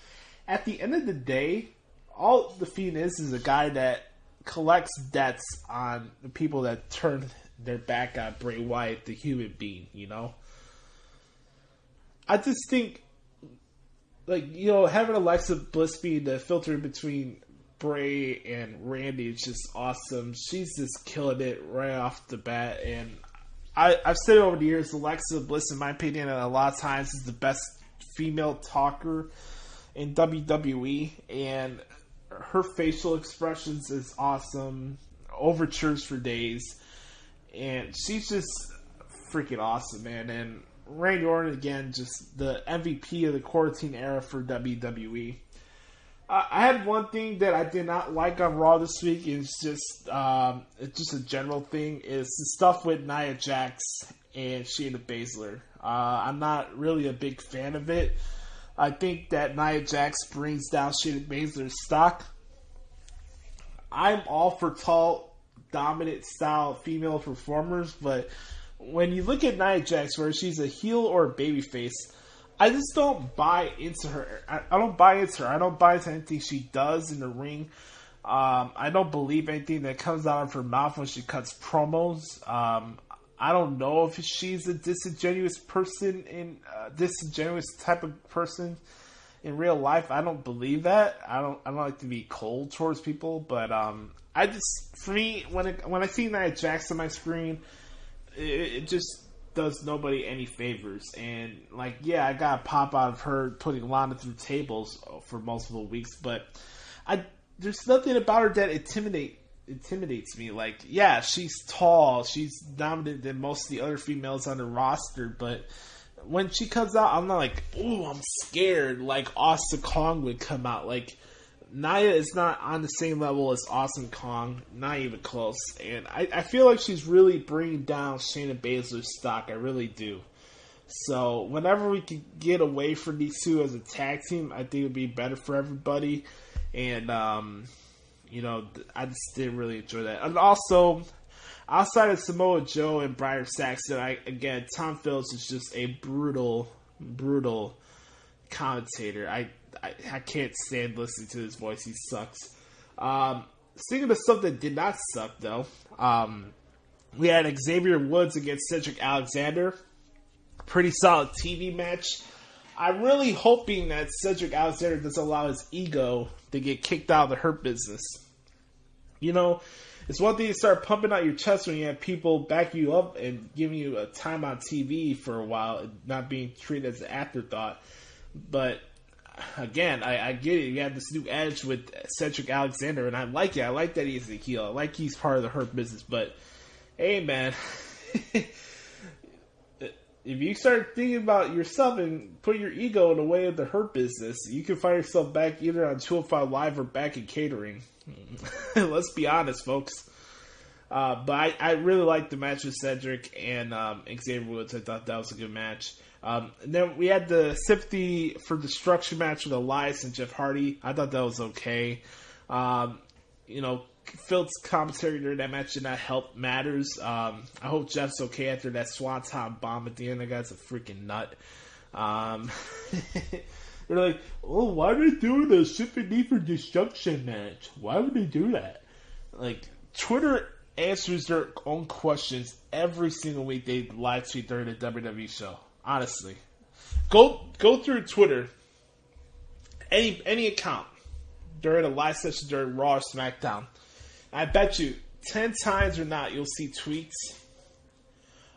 S6: at the end of the day, all the Fiend is a guy that collects debts on the people that turn their back on Bray Wyatt, the human being, you know? I just think, like, you know, having Alexa Bliss be the filter between Bray and Randy is just awesome. She's just killing it right off the bat. And I've said over the years, Alexa Bliss, in my opinion, a lot of times is the best female talker in WWE. And her facial expressions is awesome. Overtures for days. And she's just freaking awesome, man. And Randy Orton, again, just the MVP of the quarantine era for WWE. I had one thing that I did not like on Raw this week. It's just a general thing. Is the stuff with Nia Jax and Shayna Baszler. I'm not really a big fan of it. I think that Nia Jax brings down Shayna Baszler's stock. I'm all for tall, dominant style female performers, but when you look at Nia Jax, whether she's a heel or a babyface, I just don't buy into her. I don't buy into her. I don't buy into anything she does in the ring. I don't believe anything that comes out of her mouth when she cuts promos. I don't know if she's a disingenuous person disingenuous type of person in real life. I don't believe that. I don't like to be cold towards people, but for me, when I see Nia Jax on my screen, it just does nobody any favors. And I got a pop out of her putting Lana through tables for multiple weeks, but there's nothing about her that intimidates me. She's tall, she's dominant than most of the other females on the roster, but when she comes out, I'm not like, ooh, I'm scared, like Awesome Kong would come out. Nia is not on the same level as Awesome Kong, not even close. And I feel like she's really bringing down Shayna Baszler's stock. I really do. So whenever we can get away from these two as a tag team, I think it would be better for everybody. And, I just didn't really enjoy that. And also, outside of Samoa Joe and Brian Saxton, Tom Phillips is just a brutal commentator. I can't stand listening to his voice. He sucks. Speaking of stuff that did not suck, though, we had Xavier Woods against Cedric Alexander. Pretty solid TV match. I'm really hoping that Cedric Alexander doesn't allow his ego to get kicked out of the Hurt Business. It's one thing to start pumping out your chest when you have people back you up and giving you a time on TV for a while and not being treated as an afterthought. But again, I get it. You have this new edge with Cedric Alexander, and I like it. I like that he's a heel. I like he's part of the Hurt Business. But, hey, man, if you start thinking about yourself and put your ego in the way of the Hurt Business, you can find yourself back either on 205 Live or back in catering. Let's be honest, folks. But I really liked the match with Cedric and Xavier Woods. I thought that was a good match. And then we had the Sympathy for Destruction match with Elias and Jeff Hardy. I thought that was okay. Phil's commentary during that match did not help matters. I hope Jeff's okay after that Swanton bomb at the end. That guy's a freaking nut. They're like, oh, why are they doing a Sympathy for Destruction match? Why would they do that? Twitter answers their own questions every single week they live tweet during the WWE show. Honestly. Go through Twitter, any account, during a live session during Raw or SmackDown. I bet you 10 times or not you'll see tweets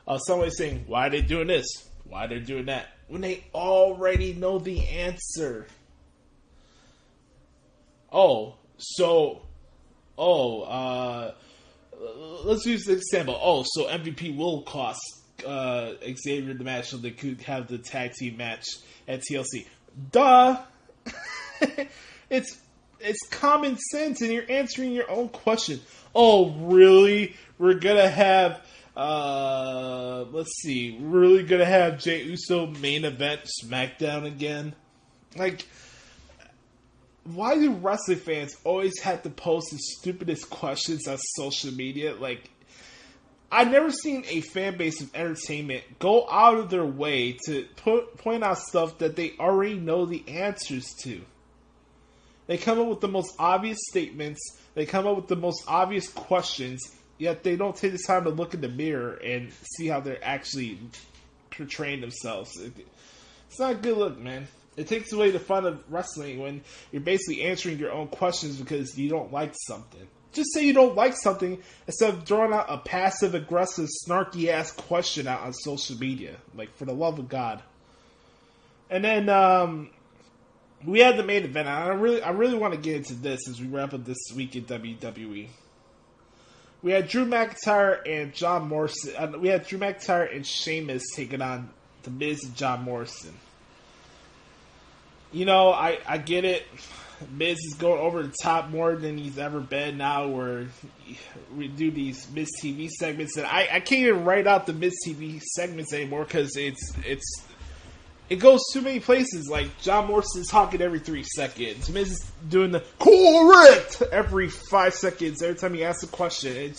S6: of somebody saying, why are they doing this? Why are they doing that? When they already know the answer. Let's use the example. So MVP will cost Xavier the match so they could have the tag team match at TLC. Duh! It's common sense, and you're answering your own question. Oh, really? We're gonna have, really gonna have Jey Uso main event SmackDown again? Why do wrestling fans always have to post the stupidest questions on social media? I've never seen a fan base of entertainment go out of their way to point out stuff that they already know the answers to. They come up with the most obvious statements. They come up with the most obvious questions, yet they don't take the time to look in the mirror and see how they're actually portraying themselves. It's not a good look, man. It takes away the fun of wrestling when you're basically answering your own questions because you don't like something. Just say you don't like something instead of throwing out a passive-aggressive, snarky-ass question out on social media. For the love of God. And then, we had the main event. I really want to get into this as we wrap up this week in WWE. We had Drew McIntyre and John Morrison. We had Drew McIntyre and Sheamus taking on The Miz and John Morrison. I get it. Miz is going over the top more than he's ever been now, where we do these Miz TV segments, and I can't even write out the Miz TV segments anymore because it goes too many places. Like John Morrison's talking every 3 seconds. Miz is doing the correct every 5 seconds every time he asks a question.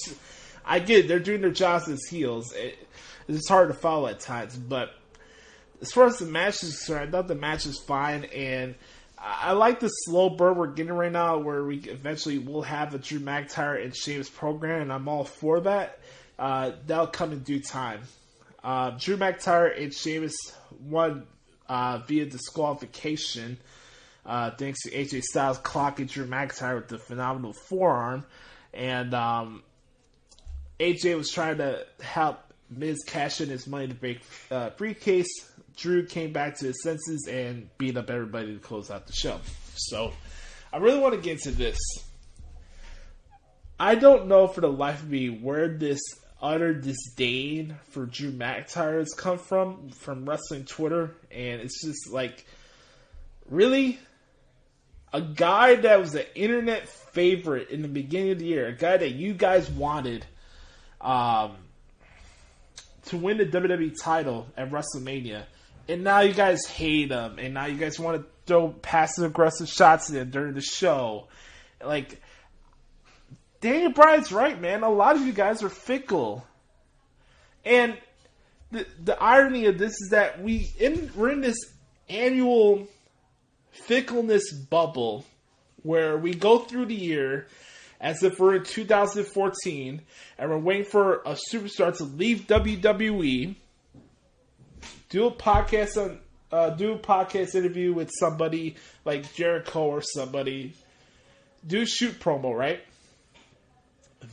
S6: I get it, they're doing their jobs as heels. It's hard to follow at times, but as far as the match is concerned, I thought the match was fine, and I like the slow burn we're getting right now where we eventually will have a Drew McIntyre and Sheamus program, and I'm all for that. That'll come in due time. Drew McIntyre and Sheamus won via disqualification thanks to AJ Styles clocking Drew McIntyre with the phenomenal forearm, and AJ was trying to help Miz cash in his Money to Bank briefcase. Drew came back to his senses and beat up everybody to close out the show. So, I really want to get into this. I don't know for the life of me where this utter disdain for Drew McIntyre has come from wrestling Twitter. And it's just like, really? A guy that was an internet favorite in the beginning of the year, a guy that you guys wanted to win the WWE title at WrestleMania, and now you guys hate him, and now you guys want to throw passive-aggressive shots at him during the show. Like, Daniel Bryan's right, man. A lot of you guys are fickle. And the irony of this is that we're in this annual fickleness bubble where we go through the year as if we're in 2014 and we're waiting for a superstar to leave WWE, do a podcast interview with somebody like Jericho or somebody, do a shoot promo, right?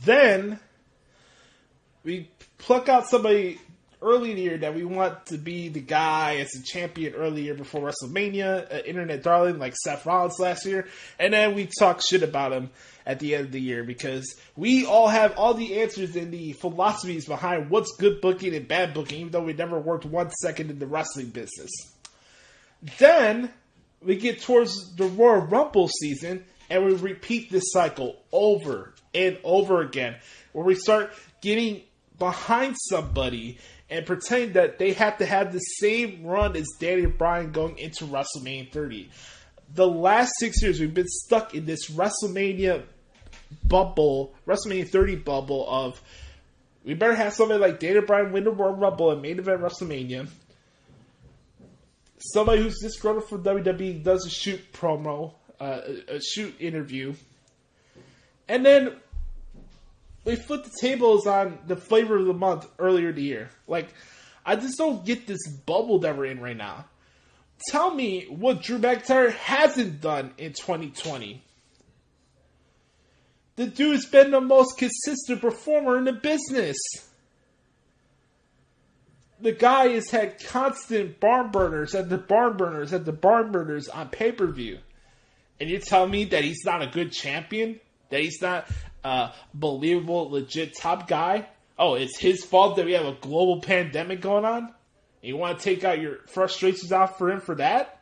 S6: Then we pluck out somebody early in the year that we want to be the guy as a champion earlier before WrestleMania, an internet darling like Seth Rollins last year, and then we talk shit about him at the end of the year because we all have all the answers and the philosophies behind what's good booking and bad booking, even though we never worked 1 second in the wrestling business. Then we get towards the Royal Rumble season and we repeat this cycle over and over again, where we start getting behind somebody and pretend that they have to have the same run as Daniel Bryan going into WrestleMania 30. The last 6 years, we've been stuck in this WrestleMania bubble, WrestleMania 30 bubble of, we better have somebody like Daniel Bryan win the Royal Rumble and main event WrestleMania. Somebody who's just grown up from WWE does a shoot promo, a shoot interview. And then we flip the tables on the flavor of the month earlier in the year. Like, I just don't get this bubble that we're in right now. Tell me what Drew McIntyre hasn't done in 2020. The dude's been the most consistent performer in the business. The guy has had constant barn burners on pay-per-view. And you're telling me that he's not a good champion? That he's not a believable, legit top guy? Oh, it's his fault that we have a global pandemic going on? And you want to take out your frustrations out for him for that?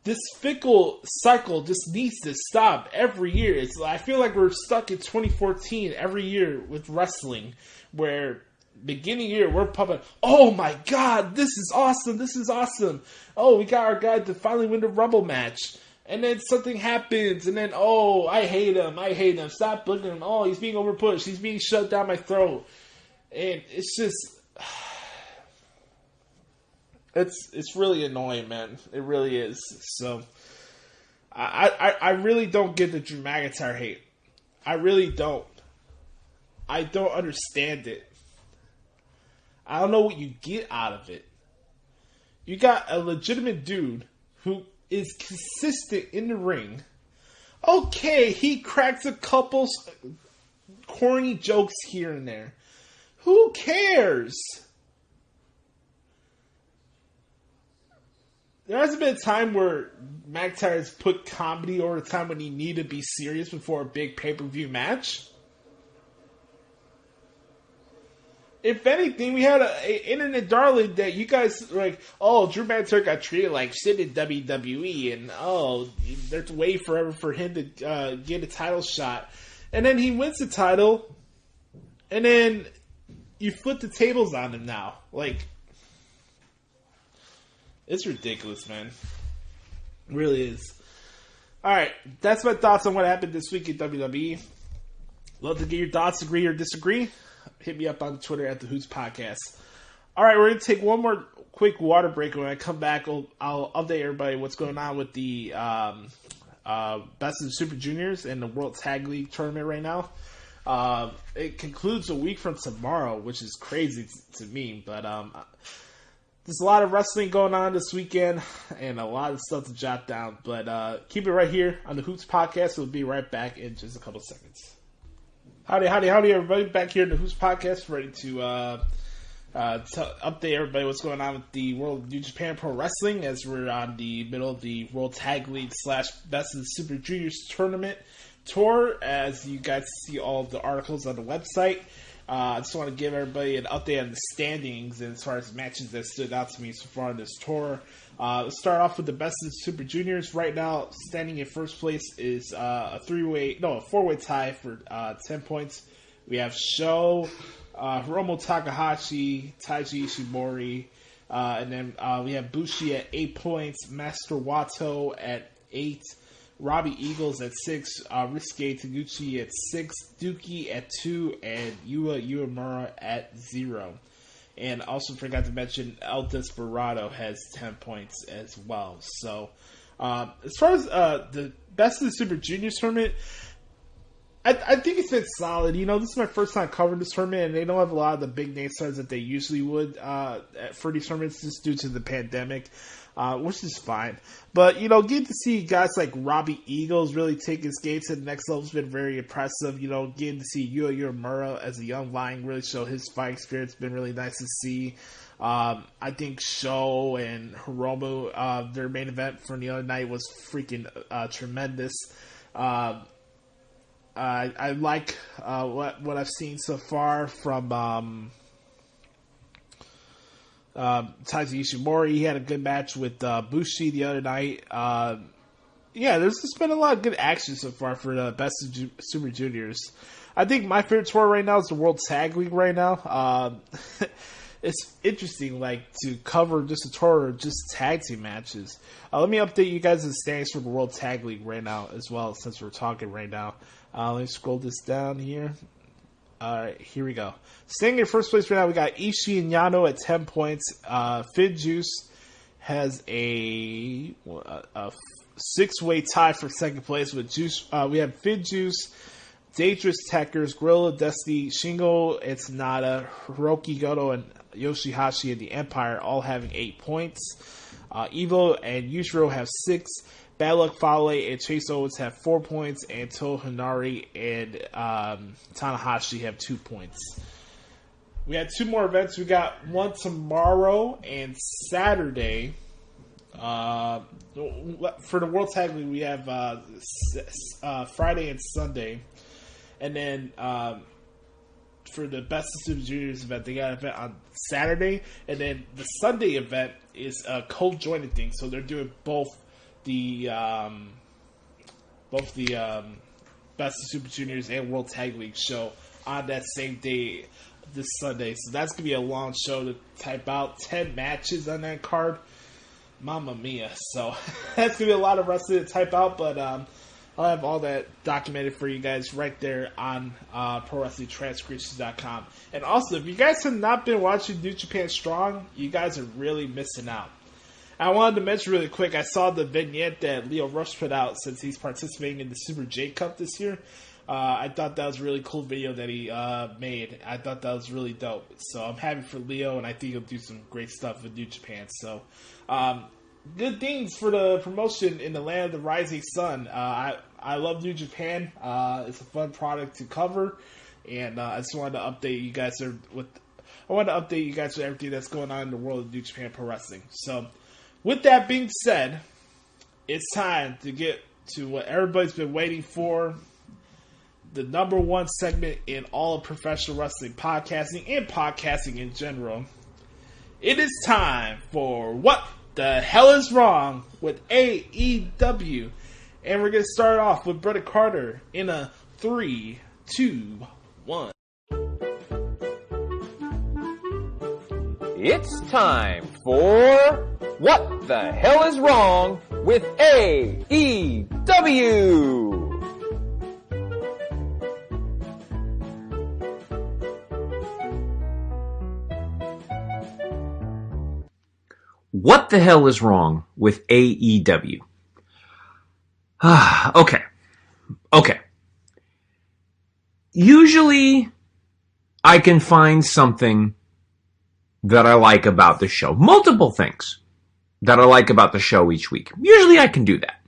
S6: This fickle cycle just needs to stop every year. I feel like we're stuck in 2014 every year with wrestling, where beginning of the year we're pumping, oh my god, this is awesome. Oh, we got our guy to finally win the Rumble match. And then something happens, and then, oh, I hate him, stop booking him, oh, he's being overpushed, he's being shoved down my throat. And it's just, it's really annoying, man. It really is. So, I really don't get the Drew McIntyre hate. I really don't. I don't understand it. I don't know what you get out of it. You got a legitimate dude who is consistent in the ring. Okay, he cracks a couple corny jokes here and there. Who cares? There hasn't been a time where McIntyre has put comedy over a time when he needed to be serious before a big pay-per-view match. If anything, we had a internet darling that you guys were like, oh, Drew McIntyre got treated like shit in WWE, and oh, there's wait forever for him to get a title shot, and then he wins the title, and then you flip the tables on him now. Like, it's ridiculous, man. It really is. All right, that's my thoughts on what happened this week in WWE. Love to get your thoughts, agree or disagree. Hit me up on Twitter at the Hoots Podcast. All right, we're going to take one more quick water break. When I come back, I'll update everybody what's going on with the Best of the Super Juniors and the World Tag League tournament right now. It concludes a week from tomorrow, which is crazy to me. But there's a lot of wrestling going on this weekend and a lot of stuff to jot down. But keep it right here on the Hoots Podcast. We'll be right back in just a couple seconds. Howdy, everybody. Back here in the Hoots Podcast, ready to update everybody what's going on with the World of New Japan Pro Wrestling as we're on the middle of the World Tag League / Best of the Super Juniors tournament tour. As you guys see all of the articles on the website, I just want to give everybody an update on the standings and as far as matches that stood out to me so far in this tour. Let's start off with the Best of the Super Juniors. Right now, standing in first place is a four-way tie for 10 points. We have Sho, Hiromu Takahashi, Taiji Ishimori, and then we have Bushi at 8 points, Master Wato at 8, Robbie Eagles at 6, Ryusuke Taguchi at 6, Dookie at 2, and Yua Uemura at 0. And also forgot to mention El Desperado has 10 points as well. So, as far as the Best of the Super Juniors tournament, I think it's been solid. You know, this is my first time covering this tournament, and they don't have a lot of the big name stars that they usually would for these tournaments just due to the pandemic, which is fine. But, you know, getting to see guys like Robbie Eagles really take his game to the next level has been very impressive. You know, getting to see Yua Uemura as a young lion really show his fight experience has been really nice to see. I think Sho and Hiromu, their main event from the other night was freaking tremendous. I like what I've seen so far from Taiji Ishimori. He had a good match with Bushi the other night. There's just been a lot of good action so far for the Best of Super Juniors. I think my favorite tour right now is the World Tag League right now. It's interesting, like, to cover just a tour or just tag team matches. Let me update you guys the standings for the World Tag League right now as well, since we're talking right now. Let me scroll this down here. Alright, here we go. Staying in first place right now, we got Ishii and Yano at 10 points. Finn Juice has a 6-way tie for second place with Juice. We have Finn Juice, Dangerous Techers, Gorilla Destiny, Shingo and Sanada, Hiroki Goto, and Yoshihashi and the Empire all having 8 points. Evo and Yujiro have 6. Bad Luck Fale and Chase Owens have 4 points, and Toa Hinari and Tanahashi have 2 points. We had 2 more events. We got one tomorrow and Saturday. For the World Tag League, we have Friday and Sunday. And then for the Best of Super Juniors event, they got an event on Saturday. And then the Sunday event is a co-jointed thing. So they're doing both the Best of Super Juniors and World Tag League show on that same day this Sunday. So that's going to be a long show to type out. 10 matches on that card. Mamma mia. So that's going to be a lot of wrestling to type out, but I'll have all that documented for you guys right there on ProWrestlingTranscriptions.com. And also, if you guys have not been watching New Japan Strong, you guys are really missing out. I wanted to mention really quick, I saw the vignette that Leo Rush put out since he's participating in the Super J Cup this year. I thought that was a really cool video that he made. I thought that was really dope. So I'm happy for Leo, and I think he'll do some great stuff with New Japan. So good things for the promotion in the land of the rising sun. I love New Japan. It's a fun product to cover, and I just wanted to update you guys with everything that's going on in the world of New Japan Pro Wrestling. So, with that being said, it's time to get to what everybody's been waiting for, the number one segment in all of professional wrestling podcasting and podcasting in general. It is time for What the Hell is Wrong with AEW. And we're going to start off with Brother Carter in a 3, 2, 1.
S9: It's time for What the Hell is Wrong with AEW. What the hell is wrong with AEW? Okay. Usually, I can find something that I like about the show. Multiple things that I like about the show each week. Usually I can do that.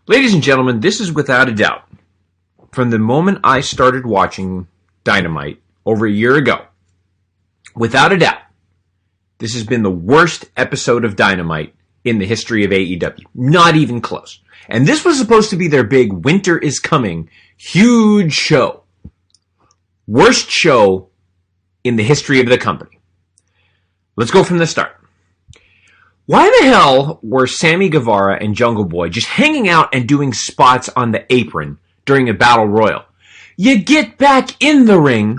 S9: Ladies and gentlemen, this is without a doubt. From the moment I started watching Dynamite over a year ago, without a doubt, this has been the worst episode of Dynamite in the history of AEW. Not even close. And this was supposed to be their big Winter is Coming huge show. Worst show in the history of the company. Let's go from the start. Why the hell were Sammy Guevara and Jungle Boy just hanging out and doing spots on the apron during a battle royal? You get back in the ring.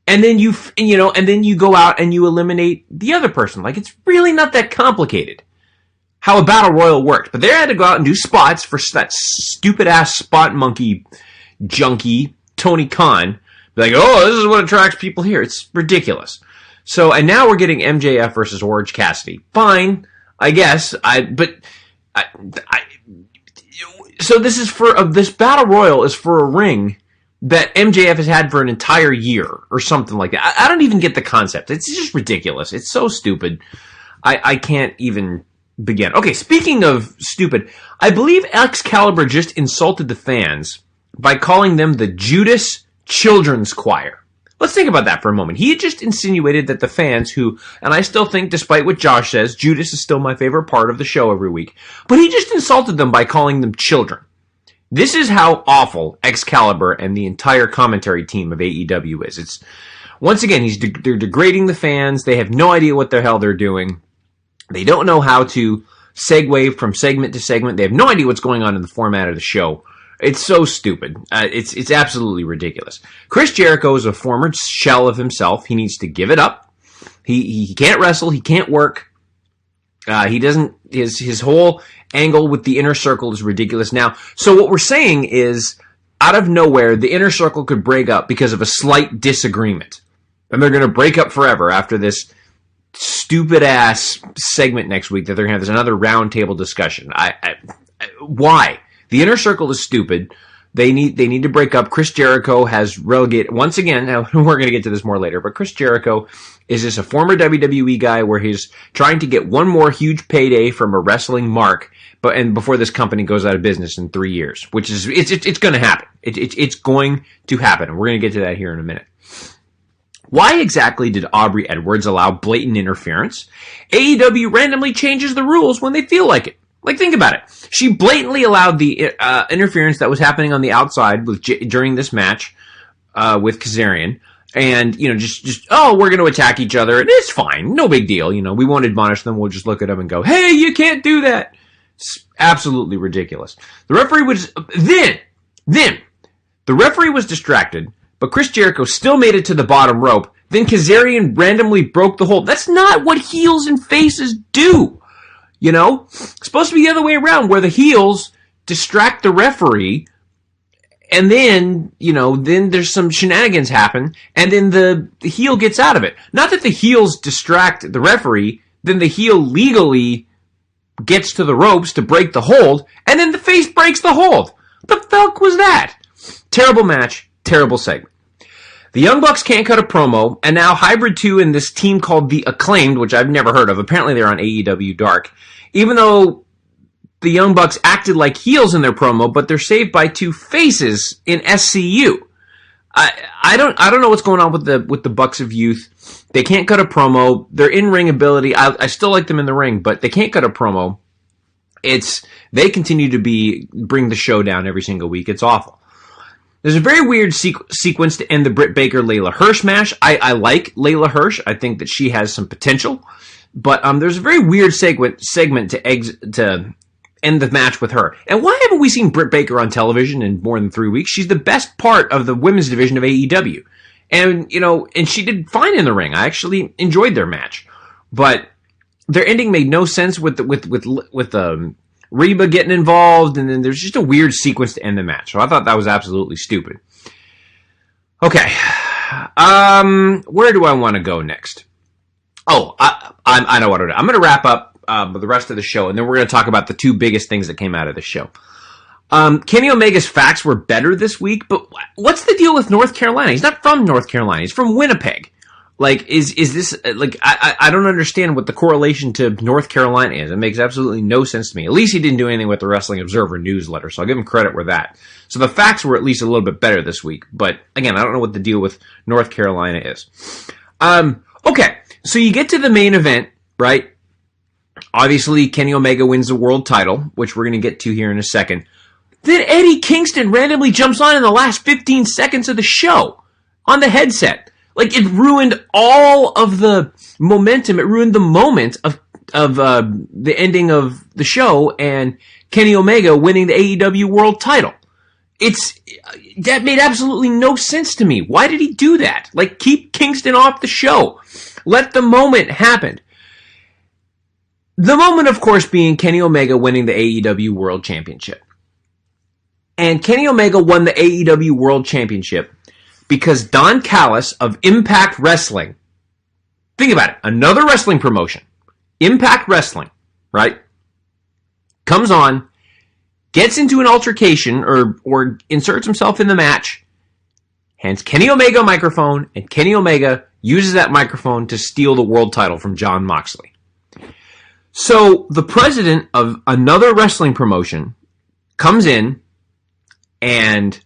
S9: And then you go out and you eliminate the other person. Like, it's really not that complicated how a battle royal works. But they had to go out and do spots for that stupid ass spot monkey junkie Tony Khan. Like, oh, this is what attracts people here. It's ridiculous. So, and now we're getting MJF versus Orange Cassidy. Fine, I guess. So this is this battle royal is for a ring that MJF has had for an entire year or something like that. I don't even get the concept. It's just ridiculous. It's so stupid. I can't even begin. Okay, speaking of stupid, I believe Excalibur just insulted the fans by calling them the Judas Children's Choir. Let's think about that for a moment. He just insinuated that the fans who, and I still think, despite what Josh says, Judas is still my favorite part of the show every week, but he just insulted them by calling them children. This is how awful Excalibur and the entire commentary team of AEW is. It's, once again, they're degrading the fans. They have no idea what the hell they're doing. They don't know how to segue from segment to segment. They have no idea what's going on in the format of the show. It's so stupid. It's absolutely ridiculous. Chris Jericho is a former shell of himself. He needs to give it up. He can't wrestle. He can't work. He doesn't. His whole angle with the Inner Circle is ridiculous. Now, so what we're saying is, out of nowhere, the Inner Circle could break up because of a slight disagreement, and they're going to break up forever after this stupid ass segment next week that they're going to have another roundtable discussion. Why? The Inner Circle is stupid. They need to break up. Chris Jericho has relegated once again. Now, we're going to get to this more later, but Chris Jericho is just a former WWE guy where he's trying to get one more huge payday from a wrestling mark, and before this company goes out of business in 3 years, which is it's going to happen. It's going to happen, and we're going to get to that here in a minute. Why exactly did Aubrey Edwards allow blatant interference? AEW randomly changes the rules when they feel like it. Like, think about it. She blatantly allowed the interference that was happening on the outside during this match with Kazarian. And, just we're going to attack each other. And it's fine. No big deal. We won't admonish them. We'll just look at them and go, hey, you can't do that. It's absolutely ridiculous. The referee was... Then, the referee was distracted, but Chris Jericho still made it to the bottom rope. Then Kazarian randomly broke the hold. That's not what heels and faces do. It's supposed to be the other way around, where the heels distract the referee, and then, then there's some shenanigans happen, and then the heel gets out of it. Not that the heels distract the referee, then the heel legally gets to the ropes to break the hold, and then the face breaks the hold. What the fuck was that? Terrible match, terrible segment. The Young Bucks can't cut a promo, and now Hybrid 2 and this team called The Acclaimed, which I've never heard of. Apparently they're on AEW Dark. Even though the Young Bucks acted like heels in their promo, but they're saved by two faces in SCU. I don't know what's going on with the Bucks of Youth. They can't cut a promo. Their in-ring ability, I still like them in the ring, but they can't cut a promo. They continue to bring the show down every single week. It's awful. There's a very weird sequence to end the Britt Baker-Layla Hirsch match. I like Layla Hirsch. I think that she has some potential. But there's a very weird segment to end the match with her. And why haven't we seen Britt Baker on television in more than 3 weeks? She's the best part of the women's division of AEW. And, and she did fine in the ring. I actually enjoyed their match. But their ending made no sense with Reba getting involved, and then there's just a weird sequence to end the match. So I thought that was absolutely stupid. Okay. Where do I want to go next? Oh, I know what to do. I'm going to wrap up the rest of the show, and then we're going to talk about the two biggest things that came out of the show. Kenny Omega's facts were better this week, but what's the deal with North Carolina? He's not from North Carolina. He's from Winnipeg. Like, is this, like, I don't understand what the correlation to North Carolina is. It makes absolutely no sense to me. At least he didn't do anything with the Wrestling Observer newsletter, so I'll give him credit where that. So the facts were at least a little bit better this week, but again, I don't know what the deal with North Carolina is. Okay, so you get to the main event, right? Obviously, Kenny Omega wins the world title, which we're going to get to here in a second. Then Eddie Kingston randomly jumps on in the last 15 seconds of the show on the headset. Like, it ruined all of the momentum. It ruined the moment of the ending of the show and Kenny Omega winning the AEW World title. That made absolutely no sense to me. Why did he do that? Like, keep Kingston off the show. Let the moment happen. The moment, of course, being Kenny Omega winning the AEW World Championship. And Kenny Omega won the AEW World Championship because Don Callis of Impact Wrestling, think about it, another wrestling promotion, Impact Wrestling, right, comes on, gets into an altercation or inserts himself in the match, hands Kenny Omega a microphone, and Kenny Omega uses that microphone to steal the world title from Jon Moxley. So the president of another wrestling promotion comes in and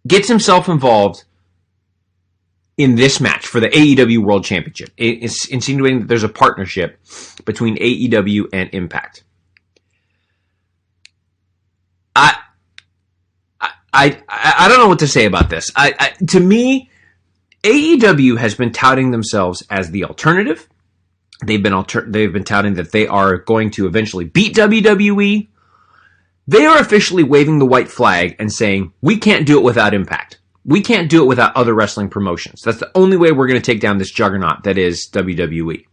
S9: gets himself involved in this match for the AEW World Championship. It's insinuating that there's a partnership between AEW and Impact. I don't know what to say about this. To me, AEW has been touting themselves as the alternative. They've been touting that they are going to eventually beat WWE. They are officially waving the white flag and saying, we can't do it without Impact. We can't do it without other wrestling promotions. That's the only way we're going to take down this juggernaut that is WWE.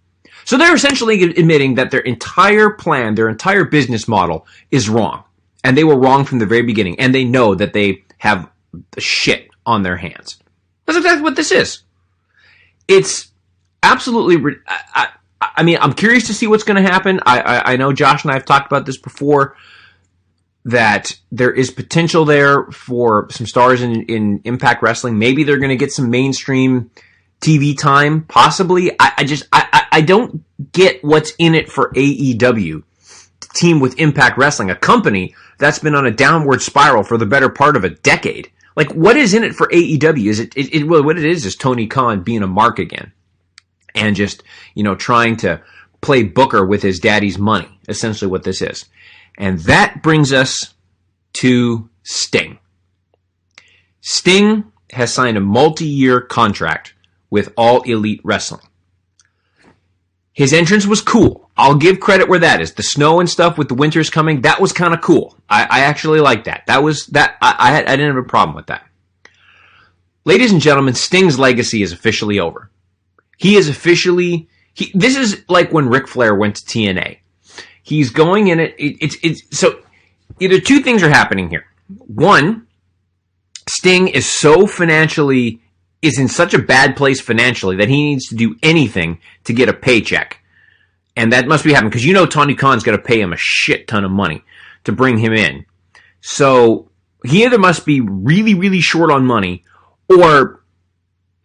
S9: So they're essentially admitting that their entire plan, their entire business model is wrong. And they were wrong from the very beginning. And they know that they have shit on their hands. That's exactly what this is. It's absolutely... I mean, I'm curious to see what's going to happen. I know Josh and I have talked about this before, that there is potential there for some stars in Impact Wrestling. Maybe they're going to get some mainstream TV time, possibly. I don't get what's in it for AEW to team with Impact Wrestling, a company that's been on a downward spiral for the better part of a decade. Like, what is in it for AEW? Well, what it is Tony Khan being a mark again and just, trying to play Booker with his daddy's money, essentially what this is. And that brings us to Sting. Sting has signed a multi-year contract with All Elite Wrestling. His entrance was cool. I'll give credit where that is. The snow and stuff with the winters coming, that was kind of cool. I actually liked that. I didn't have a problem with that. Ladies and gentlemen, Sting's legacy is officially over. He is officially... this is like when Ric Flair went to TNA. He's going in it. So either two things are happening here. One, Sting is in such a bad place financially that he needs to do anything to get a paycheck. And that must be happening because Tony Khan's got to pay him a shit ton of money to bring him in. So he either must be really, really short on money or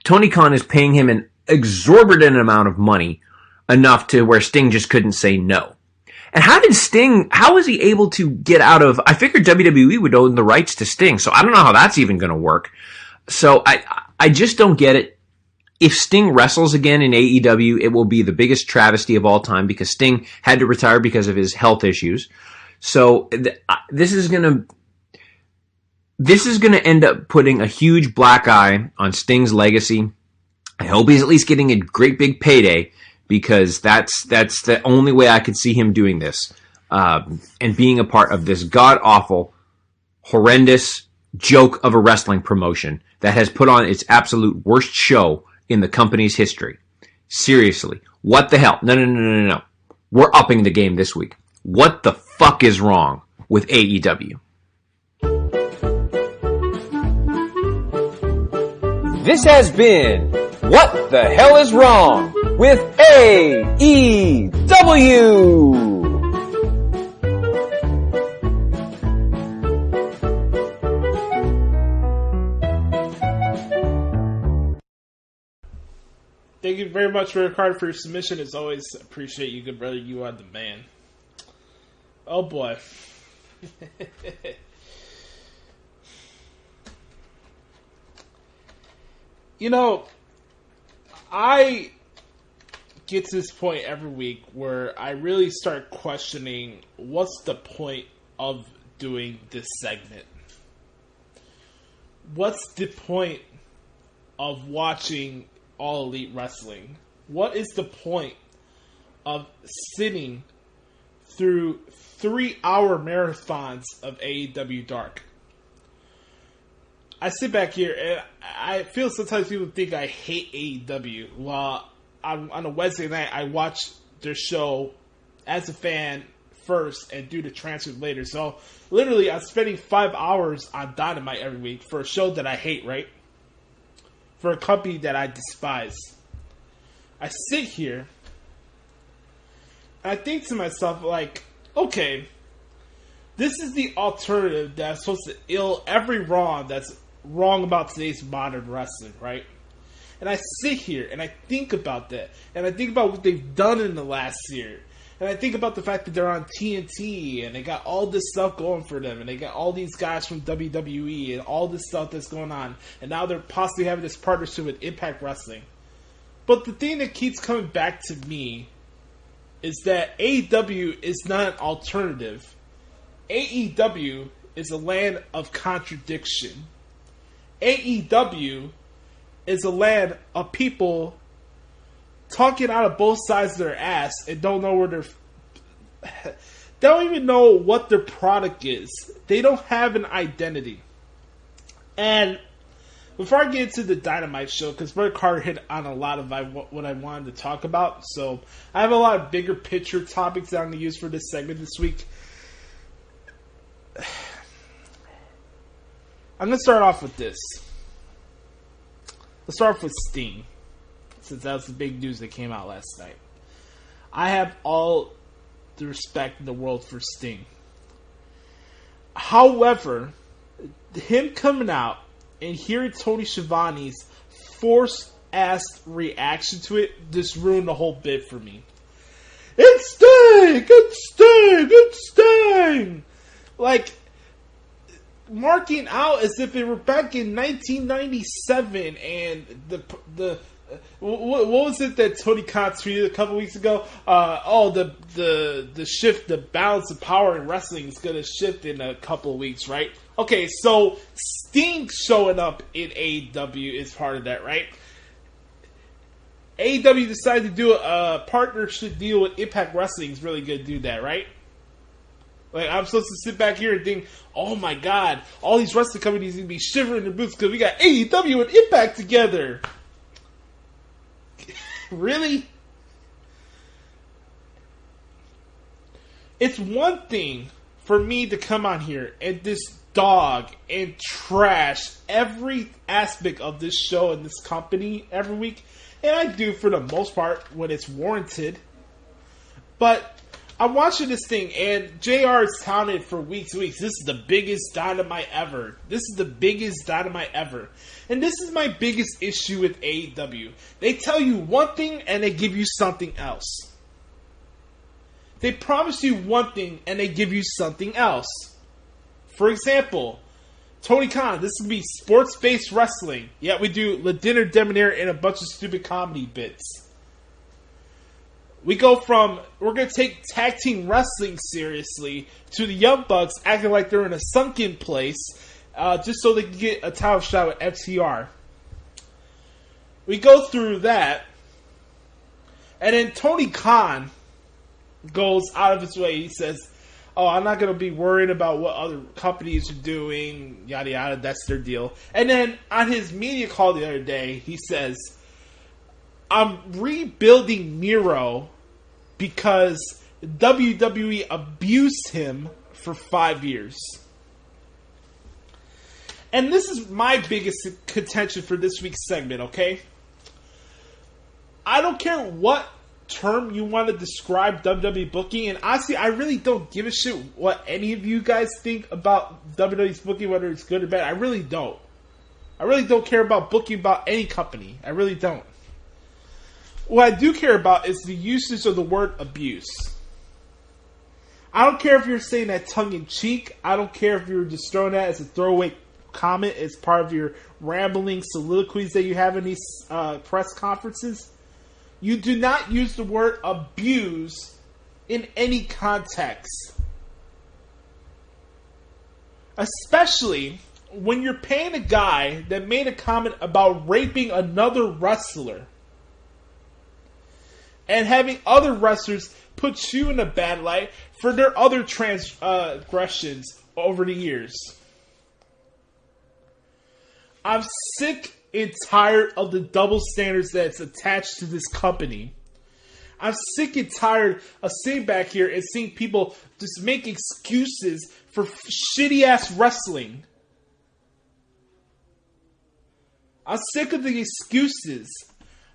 S9: Tony Khan is paying him an exorbitant amount of money enough to where Sting just couldn't say no. And how was he able to get out of... I figured WWE would own the rights to Sting, so I don't know how that's even going to work. So I just don't get it. if Sting wrestles again in AEW, it will be the biggest travesty of all time because Sting had to retire because of his health issues. So this is going to end up putting a huge black eye on Sting's legacy. I hope he's at least getting a great big payday because that's the only way I could see him doing this and being a part of this god-awful, horrendous joke of a wrestling promotion that has put on its absolute worst show in the company's history. Seriously, what the hell? No. We're upping the game this week. What the fuck is wrong with AEW?
S10: This has been What the Hell is Wrong with AEW.
S6: Thank you very much, Rickard, for your submission. As always, appreciate you, good brother. You are the man. Oh, boy. You know, I get to this point every week where I really start questioning what's the point of doing this segment? What's the point of watching All Elite Wrestling? What is the point of sitting through 3-hour marathons of AEW Dark? I sit back here and I feel sometimes people think I hate AEW. While on a Wednesday night, I watch their show as a fan first and do the transcript later. So literally, I'm spending 5 hours on Dynamite every week for a show that I hate, right? For a company that I despise. I sit here and I think to myself, like, okay, this is the alternative that's supposed to ill every wrong that's wrong about today's modern wrestling, right? And I sit here and I think about that. And I think about what they've done in the last year. And I think about the fact that they're on TNT and they got all this stuff going for them. And they got all these guys from WWE and all this stuff that's going on. And now they're possibly having this partnership with Impact Wrestling. But the thing that keeps coming back to me is that AEW is not an alternative. AEW is a land of contradiction. AEW is a land of people talking out of both sides of their ass and don't know where they don't even know what their product is. They don't have an identity. And before I get into the Dynamite show, because Brother Carter hit on a lot of what I wanted to talk about, so I have a lot of bigger picture topics that I'm going to use for this segment this week. I'm going to start off with this. Let's start off with Sting, since that was the big news that came out last night. I have all the respect in the world for Sting. However, him coming out and hearing Tony Schiavone's forced-ass reaction to it just ruined the whole bit for me. It's Sting! It's Sting! It's Sting! Like, marking out as if it were back in 1997 and the what was it that Tony Khan tweeted a couple weeks ago? The shift, the balance of power in wrestling is going to shift in a couple of weeks, right? Okay, so Sting showing up in AEW is part of that, right? AEW decided to do a partnership deal with Impact Wrestling is really going to do that, right? Like, I'm supposed to sit back here and think, oh my god, all these wrestling companies need to be shivering their boots because we got AEW and Impact together. Really? It's one thing for me to come on here and just dog and trash every aspect of this show and this company every week. And I do for the most part when it's warranted. But I'm watching this thing, and JR has touted for weeks and weeks. This is the biggest Dynamite ever. This is the biggest Dynamite ever. And this is my biggest issue with AEW. They tell you one thing, and they give you something else. They promise you one thing, and they give you something else. For example, Tony Khan, this is going to be sports-based wrestling. Yeah, we do Le Dinner Debonair and a bunch of stupid comedy bits. We go from, we're going to take tag team wrestling seriously, to the Young Bucks acting like they're in a sunken place, just so they can get a title shot with FTR. We go through that, and then Tony Khan goes out of his way. He says, oh, I'm not going to be worried about what other companies are doing, yada yada, that's their deal. And then on his media call the other day, he says, I'm rebuilding Miro because WWE abused him for 5 years. And this is my biggest contention for this week's segment, okay? I don't care what term you want to describe WWE booking, and honestly, I really don't give a shit what any of you guys think about WWE's booking, whether it's good or bad. I really don't. I really don't care about booking about any company. I really don't. What I do care about is the usage of the word abuse. I don't care if you're saying that tongue-in-cheek. I don't care if you're just throwing that as a throwaway comment as part of your rambling soliloquies that you have in these press conferences. You do not use the word abuse in any context. Especially when you're paying a guy that made a comment about raping another wrestler and having other wrestlers put you in a bad light for their other transgressions over the years. I'm sick and tired of the double standards that's attached to this company. I'm sick and tired of sitting back here and seeing people just make excuses for shitty ass wrestling. I'm sick of the excuses.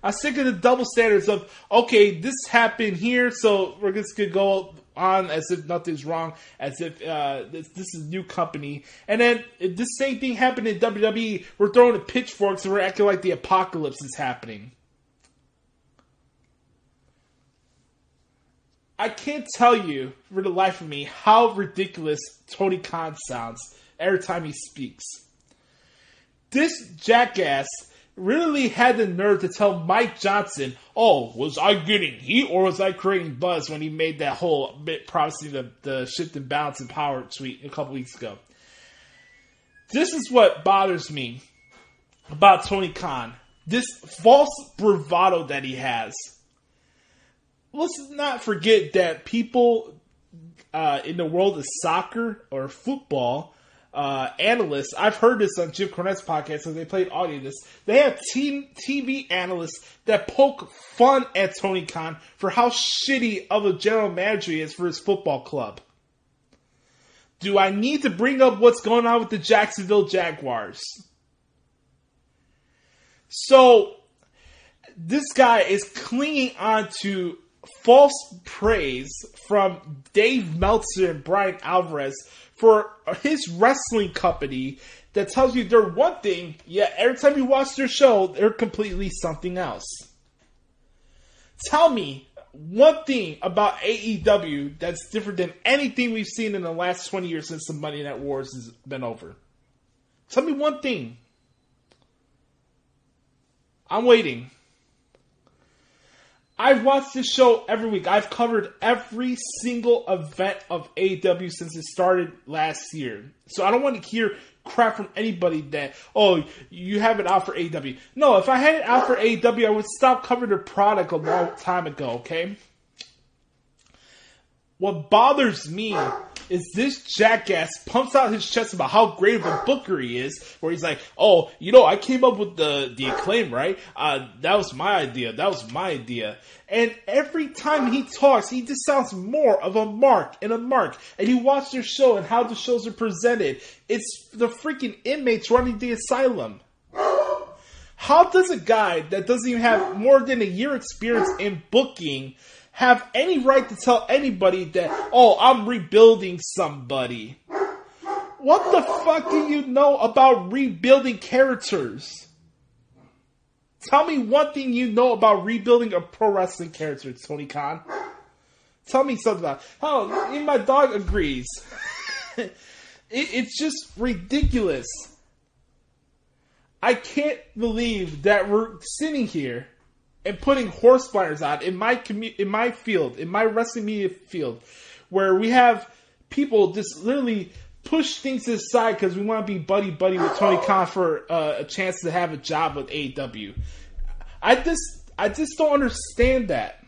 S6: I'm sick of the double standards of, okay, this happened here, so we're just going to go on as if nothing's wrong, as if this is a new company. And then if this same thing happened in WWE, we're throwing the pitchforks and we're acting like the apocalypse is happening. I can't tell you, for the life of me, how ridiculous Tony Khan sounds every time he speaks. This jackass really had the nerve to tell Mike Johnson, oh, was I getting heat or was I creating buzz, when he made that whole bit promising the shift and balance and power tweet a couple weeks ago. This is what bothers me about Tony Khan. This false bravado that he has. Let's not forget that people in the world of soccer or football, analysts, I've heard this on Jim Cornette's podcast, so they played audio of this. They have TV analysts that poke fun at Tony Khan for how shitty of a general manager he is for his football club. Do I need to bring up what's going on with the Jacksonville Jaguars? So, this guy is clinging on to false praise from Dave Meltzer and Brian Alvarez for his wrestling company that tells you they're one thing, yet every time you watch their show, they're completely something else. Tell me one thing about AEW that's different than anything we've seen in the last 20 years since the Monday Night Wars has been over. Tell me one thing. I'm waiting. I've watched this show every week. I've covered every single event of AEW since it started last year. So I don't want to hear crap from anybody that, oh, you have it out for AEW. No, if I had it out for AEW, I would stop covering their product a long time ago, okay? What bothers me is this jackass pumps out his chest about how great of a booker he is, where he's like, oh, you know, I came up with the Acclaim, right? That was my idea. And every time he talks, he just sounds more of a mark. And you watch their show and how the shows are presented. It's the freaking inmates running the asylum. How does a guy that doesn't even have more than a year experience in booking have any right to tell anybody that, oh, I'm rebuilding somebody? What the fuck do you know about rebuilding characters? Tell me one thing you know about rebuilding a pro wrestling character, Tony Khan. Tell me something about it. Oh, even my dog agrees. It's just ridiculous. I can't believe that we're sitting here and putting horse blinders on in my field, in my wrestling media field, where we have people just literally push things aside because we want to be buddy with Tony Khan for a chance to have a job with AEW. I just don't understand that.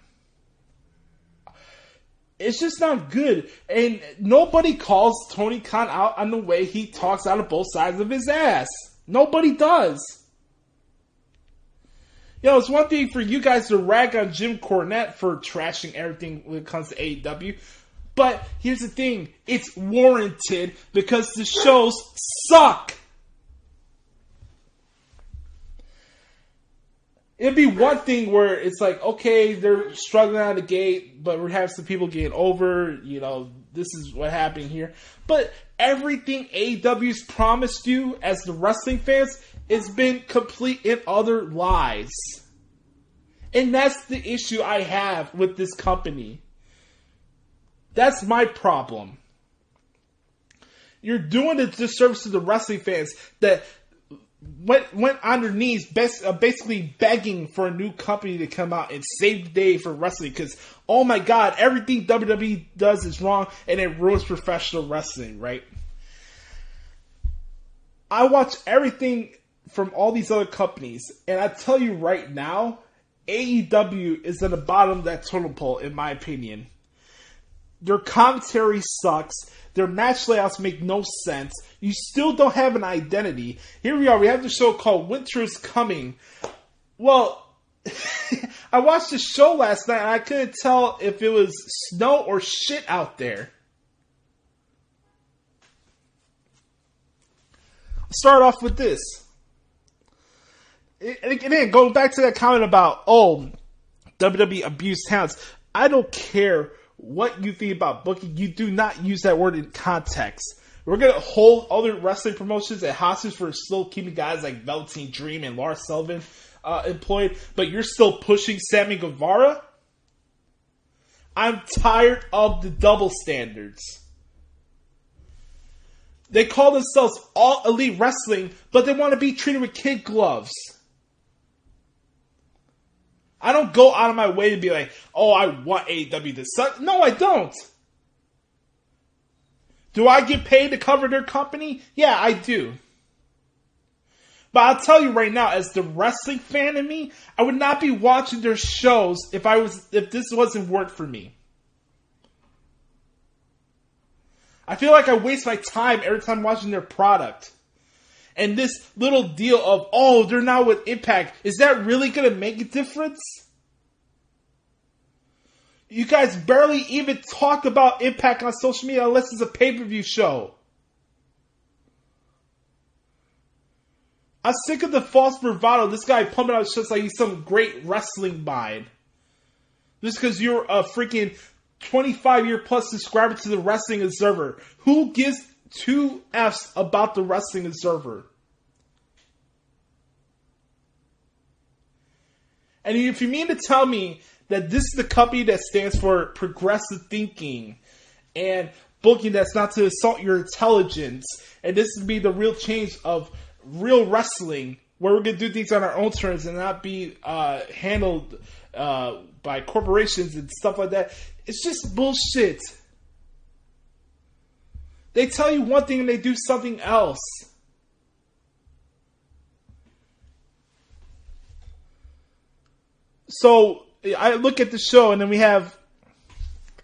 S6: It's just not good. And nobody calls Tony Khan out on the way he talks out of both sides of his ass. Nobody does. It's one thing for you guys to rag on Jim Cornette for trashing everything when it comes to AEW. But here's the thing. It's warranted because the shows suck. It'd be one thing where it's like, okay, they're struggling out of the gate, but we're having some people getting over, this is what happened here. But everything AEW's promised you as the wrestling fans has been complete and utter lies. And that's the issue I have with this company. That's my problem. You're doing a disservice to the wrestling fans that went on their knees basically begging for a new company to come out and save the day for wrestling because, oh my god, everything WWE does is wrong and it ruins professional wrestling, right? I watch everything from all these other companies and I tell you right now, AEW is at the bottom of that totem pole in my opinion. Their commentary sucks. Their match layouts make no sense. You still don't have an identity. Here we are. We have the show called Winter's Coming. Well, I watched the show last night and I couldn't tell if it was snow or shit out there. I'll start off with this. And again, going back to that comment about, WWE abused talents. I don't care what you think about booking. You do not use that word in context. We're going to hold other wrestling promotions at hostage for still keeping guys like Velveteen Dream and Lars Sullivan employed, but you're still pushing Sammy Guevara? I'm tired of the double standards. They call themselves All Elite Wrestling, but they want to be treated with kid gloves. I don't go out of my way to be like, I want AEW to suck. No, I don't. Do I get paid to cover their company? Yeah, I do. But I'll tell you right now, as the wrestling fan in me, I would not be watching their shows if this wasn't work for me. I feel like I waste my time every time watching their product. And this little deal of, they're now with Impact, is that really going to make a difference? You guys barely even talk about Impact on social media unless it's a pay-per-view show. I'm sick of the false bravado. This guy pumping out shit like he's some great wrestling mind. Just because you're a freaking 25-year plus subscriber to the Wrestling Observer. Who gives two F's about the Wrestling Observer? And if you mean to tell me that this is the company that stands for progressive thinking and booking that's not to assault your intelligence, and this would be the real change of real wrestling, where we're going to do things on our own terms and not be handled by corporations and stuff like that, it's just bullshit. They tell you one thing and they do something else. So I look at the show and then we have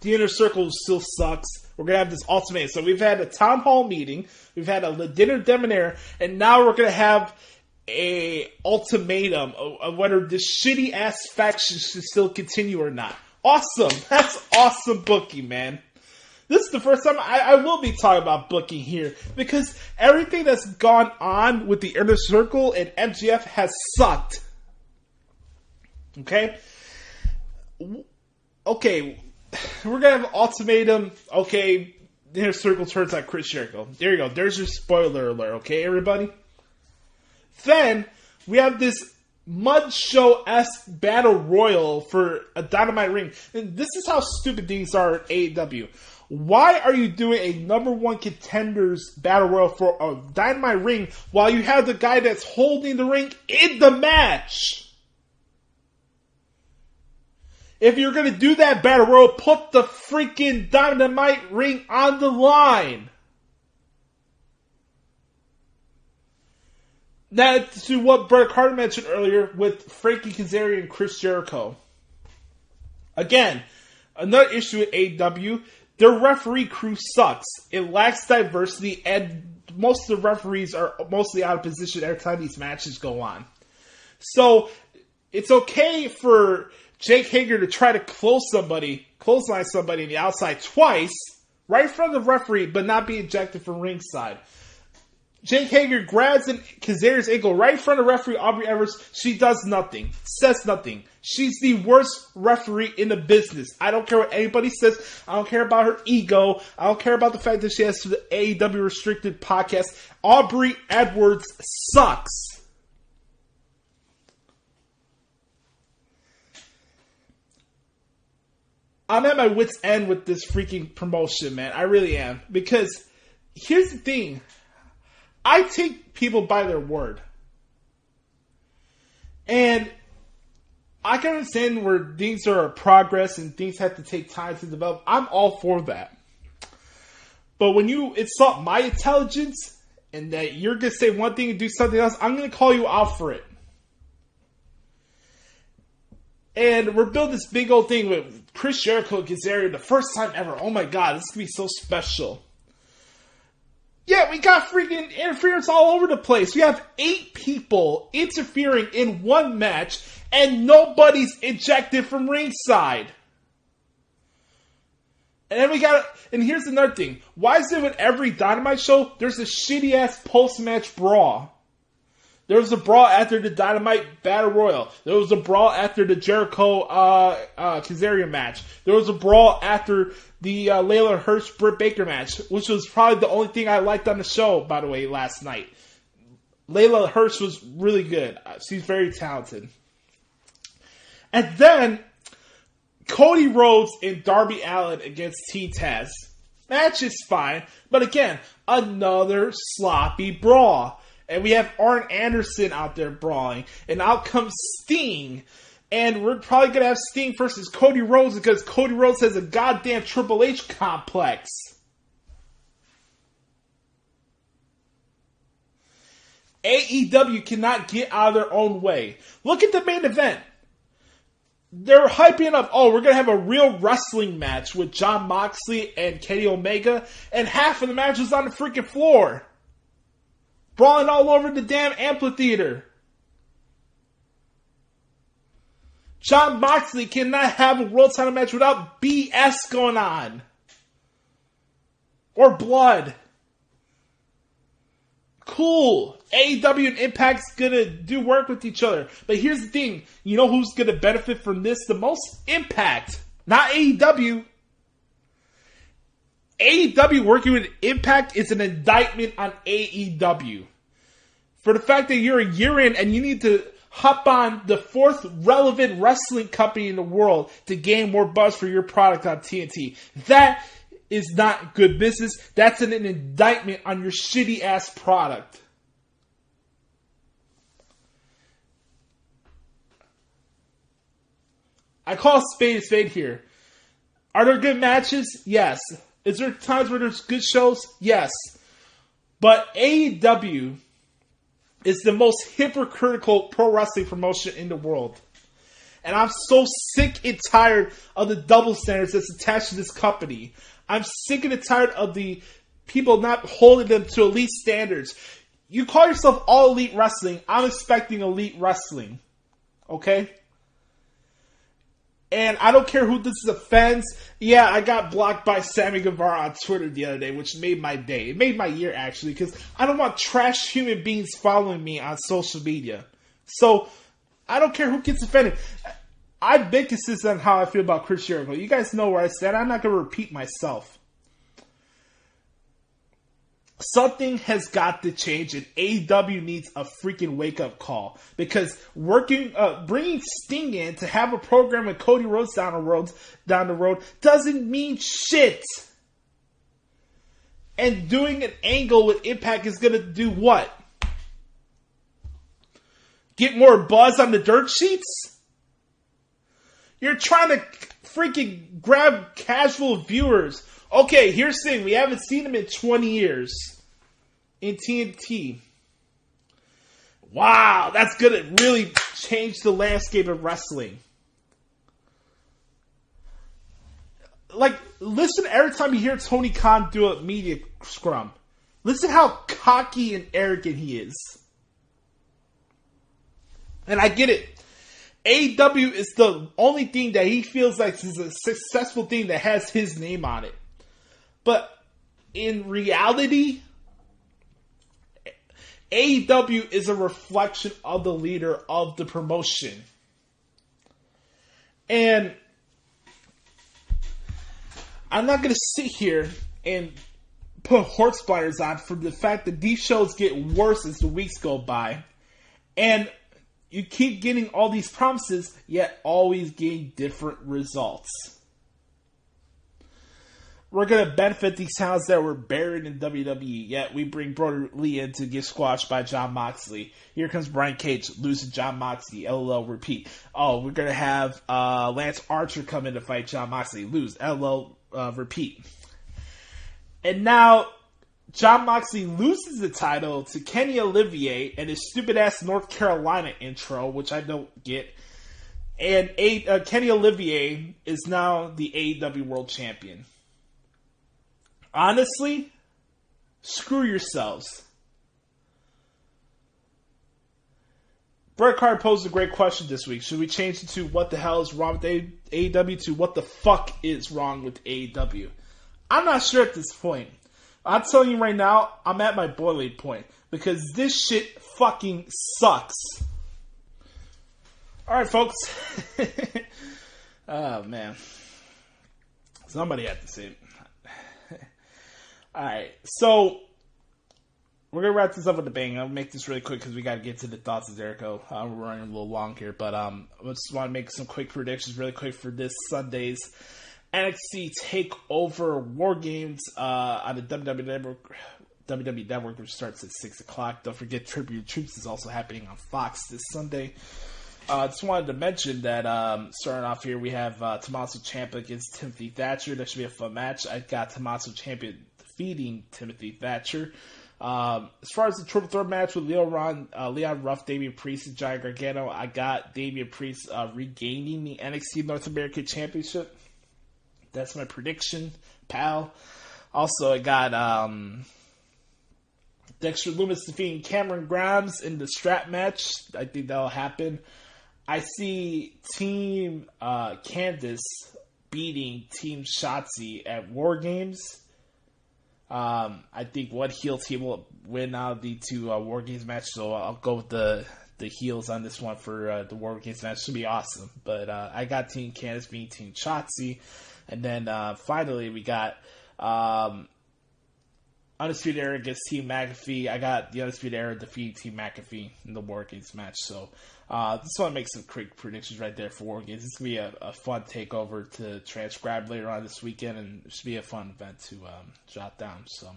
S6: the Inner Circle still sucks. We're going to have this ultimatum. So we've had a town hall meeting. We've had a dinner debonair. And now we're going to have a ultimatum of whether this shitty ass faction should still continue or not. Awesome. That's awesome booking, man. This is the first time I will be talking about booking here, because everything that's gone on with the Inner Circle and MJF has sucked. Okay? Okay, we're gonna have an ultimatum. Okay, the Inner Circle turns on Chris Jericho. There you go. There's your spoiler alert. Okay, everybody. Then we have this mud show-esque battle royal for a Dynamite ring. And this is how stupid things are at AEW. Why are you doing a number one contenders battle royal for a Dynamite ring while you have the guy that's holding the ring in the match? If you're going to do that battle royal, put the freaking Dynamite ring on the line. Now, to what Bret Carter mentioned earlier with Frankie Kazarian and Chris Jericho. Again, another issue with AEW, their referee crew sucks. It lacks diversity, and most of the referees are mostly out of position every time these matches go on. So, it's okay for Jake Hager to try to clothesline somebody on the outside twice, right in front of the referee, but not be ejected from ringside. Jake Hager grabs Kazarian's ankle right in front of referee Aubrey Edwards. She does nothing. Says nothing. She's the worst referee in the business. I don't care what anybody says. I don't care about her ego. I don't care about the fact that she has the AEW Restricted podcast. Aubrey Edwards sucks. I'm at my wit's end with this freaking promotion, man. I really am. Because here's the thing. I take people by their word. And I can understand where things are progress and things have to take time to develop. I'm all for that. But when you insult my intelligence and that you're going to say one thing and do something else, I'm going to call you out for it. And we're building this big old thing with Chris Jericho and Kazarian the first time ever. Oh my god, this is going to be so special. Yeah, we got freaking interference all over the place. We have 8 people interfering in one match, and nobody's ejected from ringside. And then and here's another thing. Why is it with every Dynamite show, there's a shitty-ass post-match brawl? There was a brawl after the Dynamite Battle Royal. There was a brawl after the Jericho Kazarian match. There was a brawl after the Layla Hirsch-Britt Baker match, which was probably the only thing I liked on the show, by the way, last night. Layla Hirsch was really good. She's very talented. And then, Cody Rhodes and Darby Allin against T-Taz. Match is fine, but again, another sloppy brawl. And we have Arn Anderson out there brawling. And out comes Sting. And we're probably going to have Sting versus Cody Rhodes because Cody Rhodes has a goddamn Triple H complex. AEW cannot get out of their own way. Look at the main event. They're hyping up, we're going to have a real wrestling match with Jon Moxley and Kenny Omega. And half of the match was on the freaking floor. Brawling all over the damn amphitheater. Jon Moxley cannot have a world title match without BS going on. Or blood. Cool. AEW and Impact's gonna do work with each other. But here's the thing. You know who's gonna benefit from this the most? Impact. Not AEW. AEW working with Impact is an indictment on AEW. For the fact that you're a year in and you need to hop on the 4th relevant wrestling company in the world to gain more buzz for your product on TNT. That is not good business. That's an indictment on your shitty ass product. I call a spade here. Are there good matches? Yes. Is there times where there's good shows? Yes. But AEW is the most hypocritical pro wrestling promotion in the world. And I'm so sick and tired of the double standards that's attached to this company. I'm sick and tired of the people not holding them to elite standards. You call yourself All Elite Wrestling. I'm expecting Elite Wrestling. Okay? And I don't care who this offends. Yeah, I got blocked by Sammy Guevara on Twitter the other day, which made my day. It made my year, actually, because I don't want trash human beings following me on social media. So, I don't care who gets offended. I've been consistent on how I feel about Chris Jericho. You guys know where I stand. I'm not going to repeat myself. Something has got to change, and AEW needs a freaking wake-up call. Because bringing Sting in to have a program with Cody Rhodes down the road doesn't mean shit. And doing an angle with Impact is going to do what? Get more buzz on the dirt sheets? You're trying to freaking grab casual viewers. Okay, here's the thing. We haven't seen him in 20 years in TNT. Wow, that's going to really change the landscape of wrestling. Like, listen every time you hear Tony Khan do a media scrum. Listen how cocky and arrogant he is. And I get it. AEW is the only thing that he feels like is a successful thing that has his name on it. But in reality, AEW is a reflection of the leader of the promotion. And I'm not going to sit here and put horse blinders on for the fact that these shows get worse as the weeks go by. And you keep getting all these promises, yet always getting different results. We're going to benefit these towns that were buried in WWE, yet we bring Brody Lee in to get squashed by Jon Moxley. Here comes Brian Cage, losing Jon Moxley, LOL, repeat. Oh, we're going to have Lance Archer come in to fight Jon Moxley, lose, LOL, repeat. And now Jon Moxley loses the title to Kenny Olivier and his stupid-ass North Carolina intro, which I don't get. And Kenny Olivier is now the AEW World Champion. Honestly, screw yourselves. Bret Hart posed a great question this week. Should we change it to what the hell is wrong with AEW to what the fuck is wrong with AEW? I'm not sure at this point. I'm telling you right now, I'm at my boiling point. Because this shit fucking sucks. Alright, folks. Oh, man. Somebody had to say it. Alright, so we're going to wrap this up with a bang. I'll make this really quick because we got to get to the Thoughts of Dericho. We're running a little long here, but I just want to make some quick predictions really quick for this Sunday's NXT TakeOver WarGames on the WWE Network, which starts at 6 o'clock. Don't forget Tribute Troops is also happening on Fox this Sunday. Just wanted to mention that starting off here, we have Tommaso Ciampa against Timothy Thatcher. That should be a fun match. I got Tommaso Ciampa defeating Timothy Thatcher. As far as the triple threat match with Leon Ruff, Damian Priest, and Johnny Gargano, I got Damian Priest regaining the NXT North American Championship. That's my prediction, pal. Also, I got Dexter Lumis defeating Cameron Grimes in the strap match. I think that'll happen. I see Team Candice beating Team Shotzi at WarGames. I think one heel team will win out of the two WarGames match, so I'll go with the heels on this one for the WarGames match. Should be awesome. But I got Team Candice beating Team Shotzi. And then finally we got Undisputed Era against Team McAfee. I got the Undisputed Era defeating Team McAfee in the WarGames match. So just want to make some quick predictions right there for WarGames. It's going to be a fun takeover to transcribe later on this weekend, and it should be a fun event to jot down. So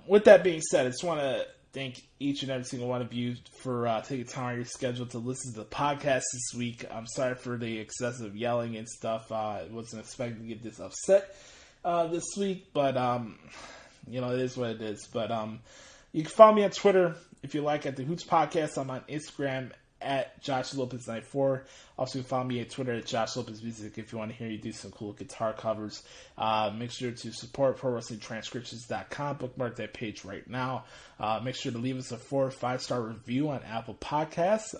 S6: with that being said, I just want to thank each and every single one of you for taking time out of your schedule to listen to the podcast this week. I'm sorry for the excessive yelling and stuff. I wasn't expecting to get this upset this week, but it is what it is. But you can follow me on Twitter if you like at the Hoots Podcast. I'm on Instagram at JoshLopez94. Also, you can follow me at Twitter at Josh Lopez Music if you want to hear me do some cool guitar covers. Make sure to support ProWrestlingTranscriptions.com. Bookmark that page right now. Make sure to leave us a 4 or 5-star review on Apple Podcasts.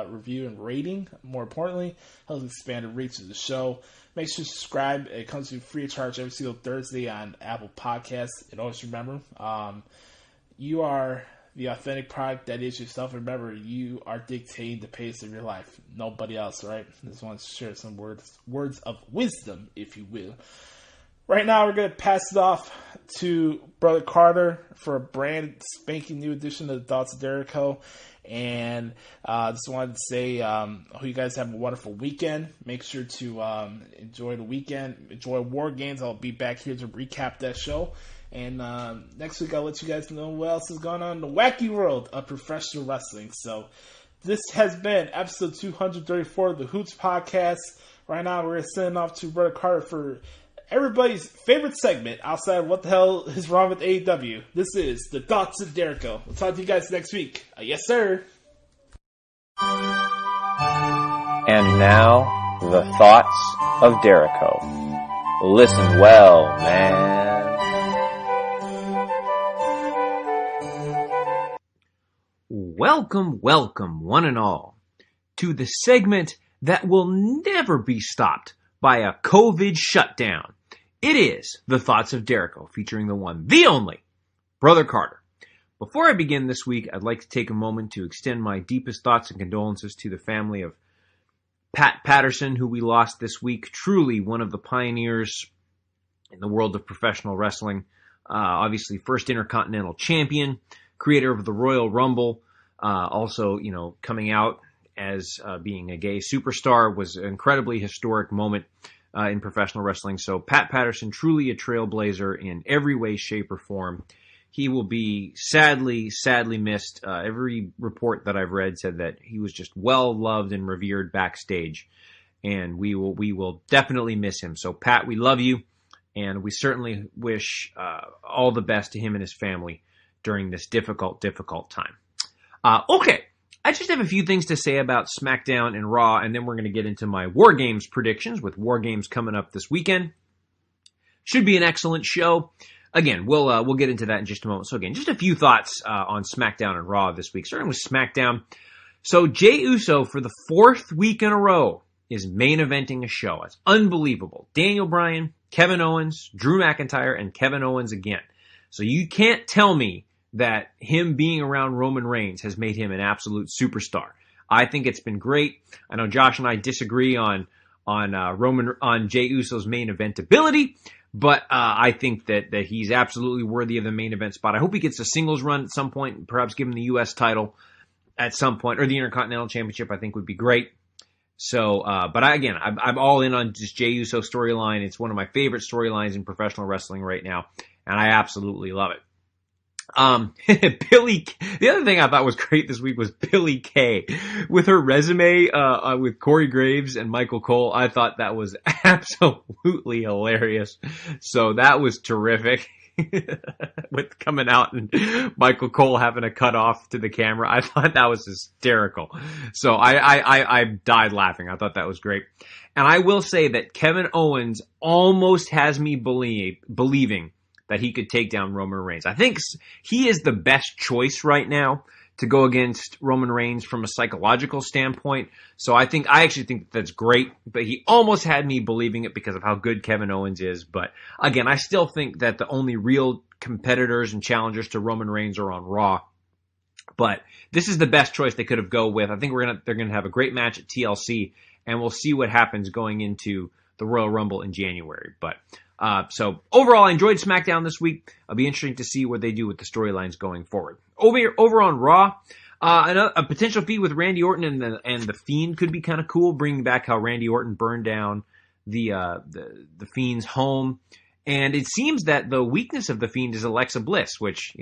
S6: Review and rating, more importantly, helps expand the reach of the show. Make sure to subscribe. It comes to free of charge every single Thursday on Apple Podcasts. And always remember, you are the authentic product that is yourself. Remember, you are dictating the pace of your life. Nobody else, right? I just want to share some words of wisdom, if you will. Right now, we're going to pass it off to Brother Carter for a brand spanking new edition of the Thoughts of Dericho. And just wanted to say, hope you guys have a wonderful weekend. Make sure to enjoy the weekend, enjoy War Games. I'll be back here to recap that show. And next week, I'll let you guys know what else is going on in the wacky world of professional wrestling. So this has been episode 234 of the Hoots podcast. Right now, we're sending off to Brother Carter for everybody's favorite segment outside of what the hell is wrong with AEW. This is the Thoughts of Dericho. We'll talk to you guys next week. Yes, sir.
S10: And now, the Thoughts of Dericho. Listen well, man.
S9: Welcome, welcome, one and all, to the segment that will never be stopped by a COVID shutdown. It is the Thoughts of Dericho, featuring the one, the only, Brother Carter. Before I begin this week, I'd like to take a moment to extend my deepest thoughts and condolences to the family of Patterson, who we lost this week. Truly one of the pioneers in the world of professional wrestling. Obviously, first Intercontinental Champion, creator of the Royal Rumble. Also, coming out as being a gay superstar was an incredibly historic moment in professional wrestling. So Pat Patterson, truly a trailblazer in every way, shape, or form. He will be sadly missed. Every report that I've read said that he was just well loved and revered backstage, and we will definitely miss him. So Pat, we love you, and we certainly wish all the best to him and his family during this difficult time. Okay. I just have a few things to say about SmackDown and Raw, and then we're going to get into my War Games predictions with War Games coming up this weekend. Should be an excellent show. Again, we'll get into that in just a moment. So again, just a few thoughts on SmackDown and Raw this week. Starting with SmackDown. So Jey Uso, for the fourth week in a row, is main eventing a show. It's unbelievable. Daniel Bryan, Kevin Owens, Drew McIntyre, and Kevin Owens again. So you can't tell me that him being around Roman Reigns has made him an absolute superstar. I think it's been great. I know Josh and I disagree on Jey Uso's main event ability, but I think that he's absolutely worthy of the main event spot. I hope he gets a singles run at some point, perhaps give him the U.S. title at some point, or the Intercontinental Championship. I think would be great. So, but I'm all in on just Jey Uso storyline. It's one of my favorite storylines in professional wrestling right now, and I absolutely love it. The other thing I thought was great this week was Billie Kay with her resume, with Corey Graves and Michael Cole. I thought that was absolutely hilarious. So that was terrific. With coming out and Michael Cole having a cut off to the camera. I thought that was hysterical. So I died laughing. I thought that was great. And I will say that Kevin Owens almost has me believing that he could take down Roman Reigns. I think he is the best choice right now to go against Roman Reigns from a psychological standpoint. So I actually think that's great, but he almost had me believing it because of how good Kevin Owens is. But again, I still think that the only real competitors and challengers to Roman Reigns are on Raw. But this is the best choice they could have go with. I think they're gonna have a great match at TLC, and we'll see what happens going into the Royal Rumble in January. But so overall, I enjoyed SmackDown this week. It'll be interesting to see what they do with the storylines going forward. Over on Raw, a potential feud with Randy Orton and the Fiend could be kind of cool, bringing back how Randy Orton burned down the Fiend's home. And it seems that the weakness of the Fiend is Alexa Bliss, which,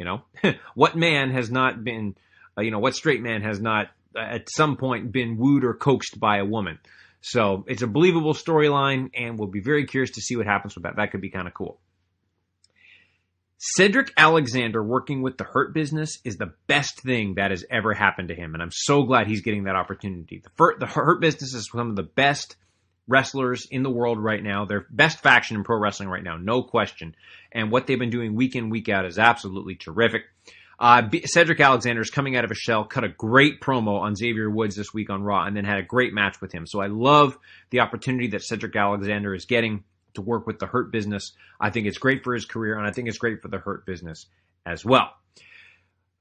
S9: what man has not been, what straight man has not at some point been wooed or coaxed by a woman? So it's a believable storyline, and we'll be very curious to see what happens with that. That could be kind of cool. Cedric Alexander working with the Hurt Business is the best thing that has ever happened to him, and I'm so glad he's getting that opportunity. The Hurt Business is one of the best wrestlers in the world right now. Their best faction in pro wrestling right now, no question. And what they've been doing week in, week out is absolutely terrific. Cedric Alexander is coming out of a shell, cut a great promo on Xavier Woods this week on Raw, and then had a great match with him. So I love the opportunity that Cedric Alexander is getting to work with the Hurt Business. I think it's great for his career, and I think it's great for the Hurt Business as well.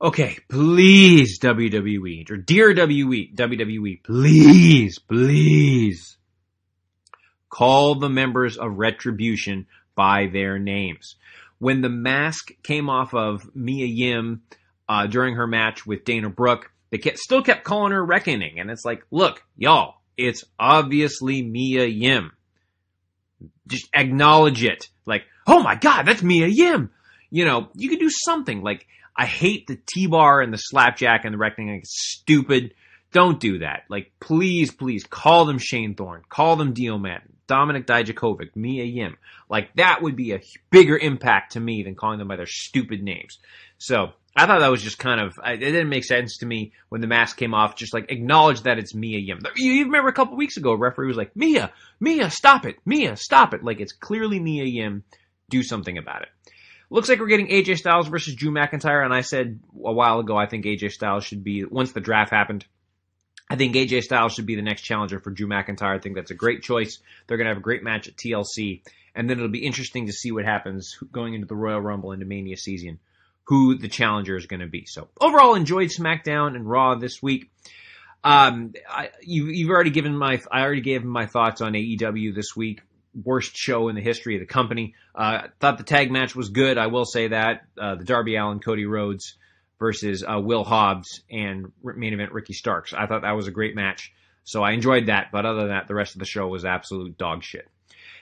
S9: Okay, please, WWE, or dear WWE, please, Call the members of Retribution by their names. When the mask came off of Mia Yim during her match with Dana Brooke, they still kept calling her Reckoning. And it's like, look, y'all, it's obviously Mia Yim. Just acknowledge it. Like, oh my God, that's Mia Yim. You know, you could do something. Like, I hate the T-bar and the slapjack and the Reckoning. It's stupid. Don't do that. Like, please, please, call them Shane Thorne. Call them Dio Madden. Dominic Dijakovic, Mia Yim. Like, that would be a bigger impact to me than calling them by their stupid names. So, I thought that was just kind of, it didn't make sense to me when the mask came off. Just like, acknowledge that it's Mia Yim. You remember a couple weeks ago, a referee was like, Mia, stop it. Mia, stop it. Like, it's clearly Mia Yim. Do something about it. Looks like we're getting AJ Styles versus Drew McIntyre. And I said a while ago, I think AJ Styles should be, once the draft happened, I think AJ Styles should be the next challenger for Drew McIntyre. I think that's a great choice. They're going to have a great match at TLC. And then it'll be interesting to see what happens going into the Royal Rumble into Mania season, who the challenger is going to be. So overall, enjoyed SmackDown and Raw this week. You've already given I already gave my thoughts on AEW this week. Worst show in the history of the company. Thought the tag match was good. I will say that. The Darby Allin, Cody Rhodes versus Will Hobbs and main event Ricky Starks. I thought that was a great match. So I enjoyed that. But other than that, the rest of the show was absolute dog shit.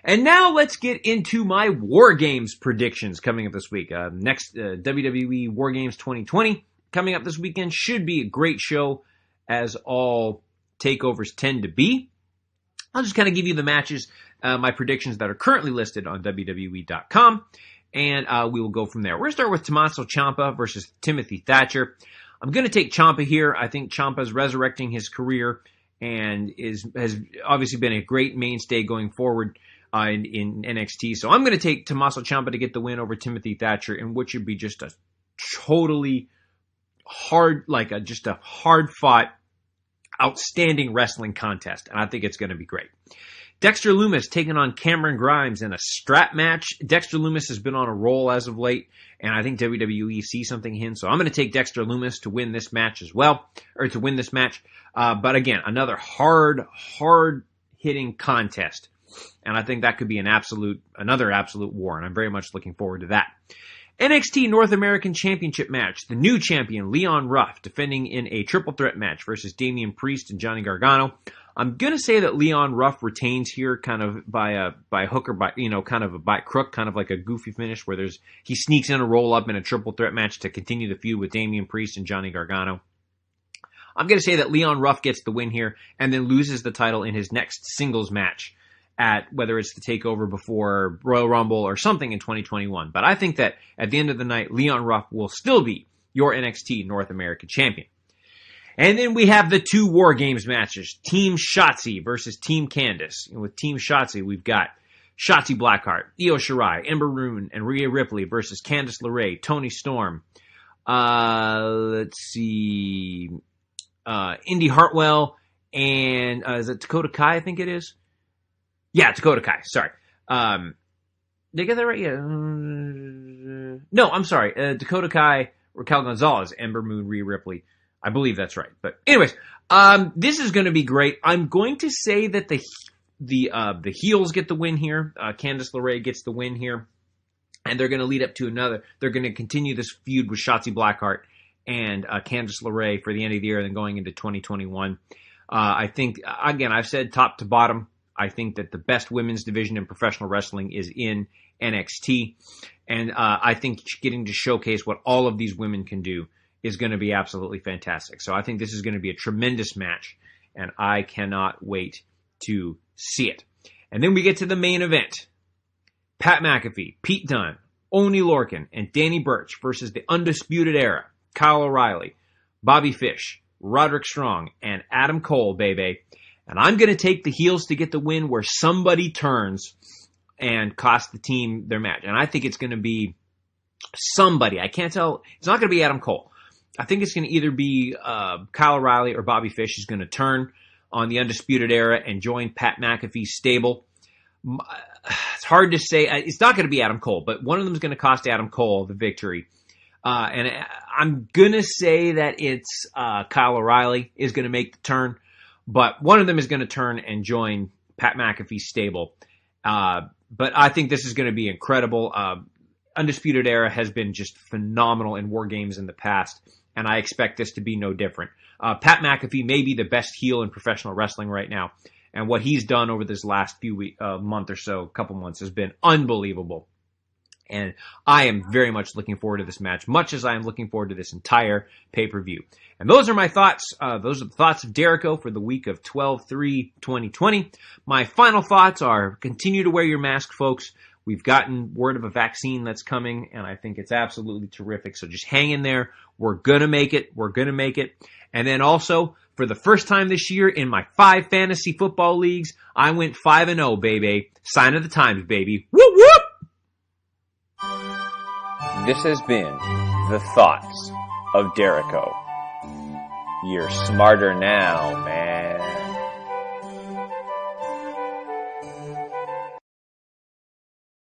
S9: And now let's get into my War Games predictions coming up this week. Next WWE War Games 2020 coming up this weekend should be a great show, as all takeovers tend to be. I'll just kind of give you the matches, my predictions that are currently listed on WWE.com, and we will go from there. We're going to start with Tommaso Ciampa versus Timothy Thatcher. I'm going to take Ciampa here. I think Ciampa is resurrecting his career and has obviously been a great mainstay going forward in NXT. So I'm going to take Tommaso Ciampa to get the win over Timothy Thatcher in what should be just a totally hard, just a hard-fought, outstanding wrestling contest. And I think it's going to be great. Dexter Lumis taking on Cameron Grimes in a strap match. Dexter Lumis has been on a roll as of late, and I think WWE sees something in him. So I'm going to take Dexter Lumis to win this match as well, or to win this match. But again, another hard-hitting contest. And I think that could be another absolute war, and I'm very much looking forward to that. NXT North American Championship match. The new champion, Leon Ruff, defending in a triple threat match versus Damian Priest and Johnny Gargano. I'm going to say that Leon Ruff retains here kind of by hook or kind of by crook, kind of like a goofy finish where he sneaks in a roll up in a triple threat match to continue the feud with Damian Priest and Johnny Gargano. I'm going to say that Leon Ruff gets the win here and then loses the title in his next singles match at whether it's the takeover before Royal Rumble or something in 2021. But I think that at the end of the night, Leon Ruff will still be your NXT North American champion. And then we have the two War Games matches, Team Shotzi versus Team Candice. And with Team Shotzi, we've got Shotzi Blackheart, Io Shirai, Ember Moon, and Rhea Ripley versus Candice LeRae, Toni Storm. Let's see, Indy Hartwell, and is it Dakota Kai, I think it is? Yeah, Dakota Kai. Sorry. Did I get that right? Yeah. No, I'm sorry. Dakota Kai, Raquel Gonzalez, Ember Moon, Rhea Ripley. I believe that's right. But anyways, this is going to be great. I'm going to say that the heels get the win here. Candice LeRae gets the win here. And they're going to lead up to another. They're going to continue this feud with Shotzi Blackheart and Candice LeRae for the end of the year and then going into 2021. I think, again, I've said top to bottom, I think that the best women's division in professional wrestling is in NXT. And I think getting to showcase what all of these women can do is going to be absolutely fantastic. So I think this is going to be a tremendous match, and I cannot wait to see it. And then we get to the main event. Pat McAfee, Pete Dunne, Oney Lorcan, and Danny Burch versus the Undisputed Era, Kyle O'Reilly, Bobby Fish, Roderick Strong, and Adam Cole, baby. And I'm going to take the heels to get the win where somebody turns and cost the team their match. And I think it's going to be somebody. I can't tell. It's not going to be Adam Cole. I think it's going to either be Kyle O'Reilly or Bobby Fish is going to turn on the Undisputed Era and join Pat McAfee's stable. It's hard to say. It's not going to be Adam Cole, but one of them is going to cost Adam Cole the victory. And I'm going to say that it's Kyle O'Reilly is going to make the turn. But one of them is going to turn and join Pat McAfee's stable. But I think this is going to be incredible. Undisputed Era has been just phenomenal in War Games in the past, and I expect this to be no different. Pat McAfee may be the best heel in professional wrestling right now, and what he's done over this last month or so, couple months, has been unbelievable. And I am very much looking forward to this match, much as I am looking forward to this entire pay-per-view. And those are my thoughts. Those are the thoughts of Dericho for the week of 12/3/2020. My final thoughts are continue to wear your mask, folks. We've gotten word of a vaccine that's coming, and I think it's absolutely terrific. So just hang in there. We're going to make it. We're going to make it. And then also, for the first time this year in my 5 fantasy football leagues, I went 5-0, baby. Sign of the times, baby. Whoop, whoop!
S10: This has been the Thoughts of Dericho. You're smarter now, man.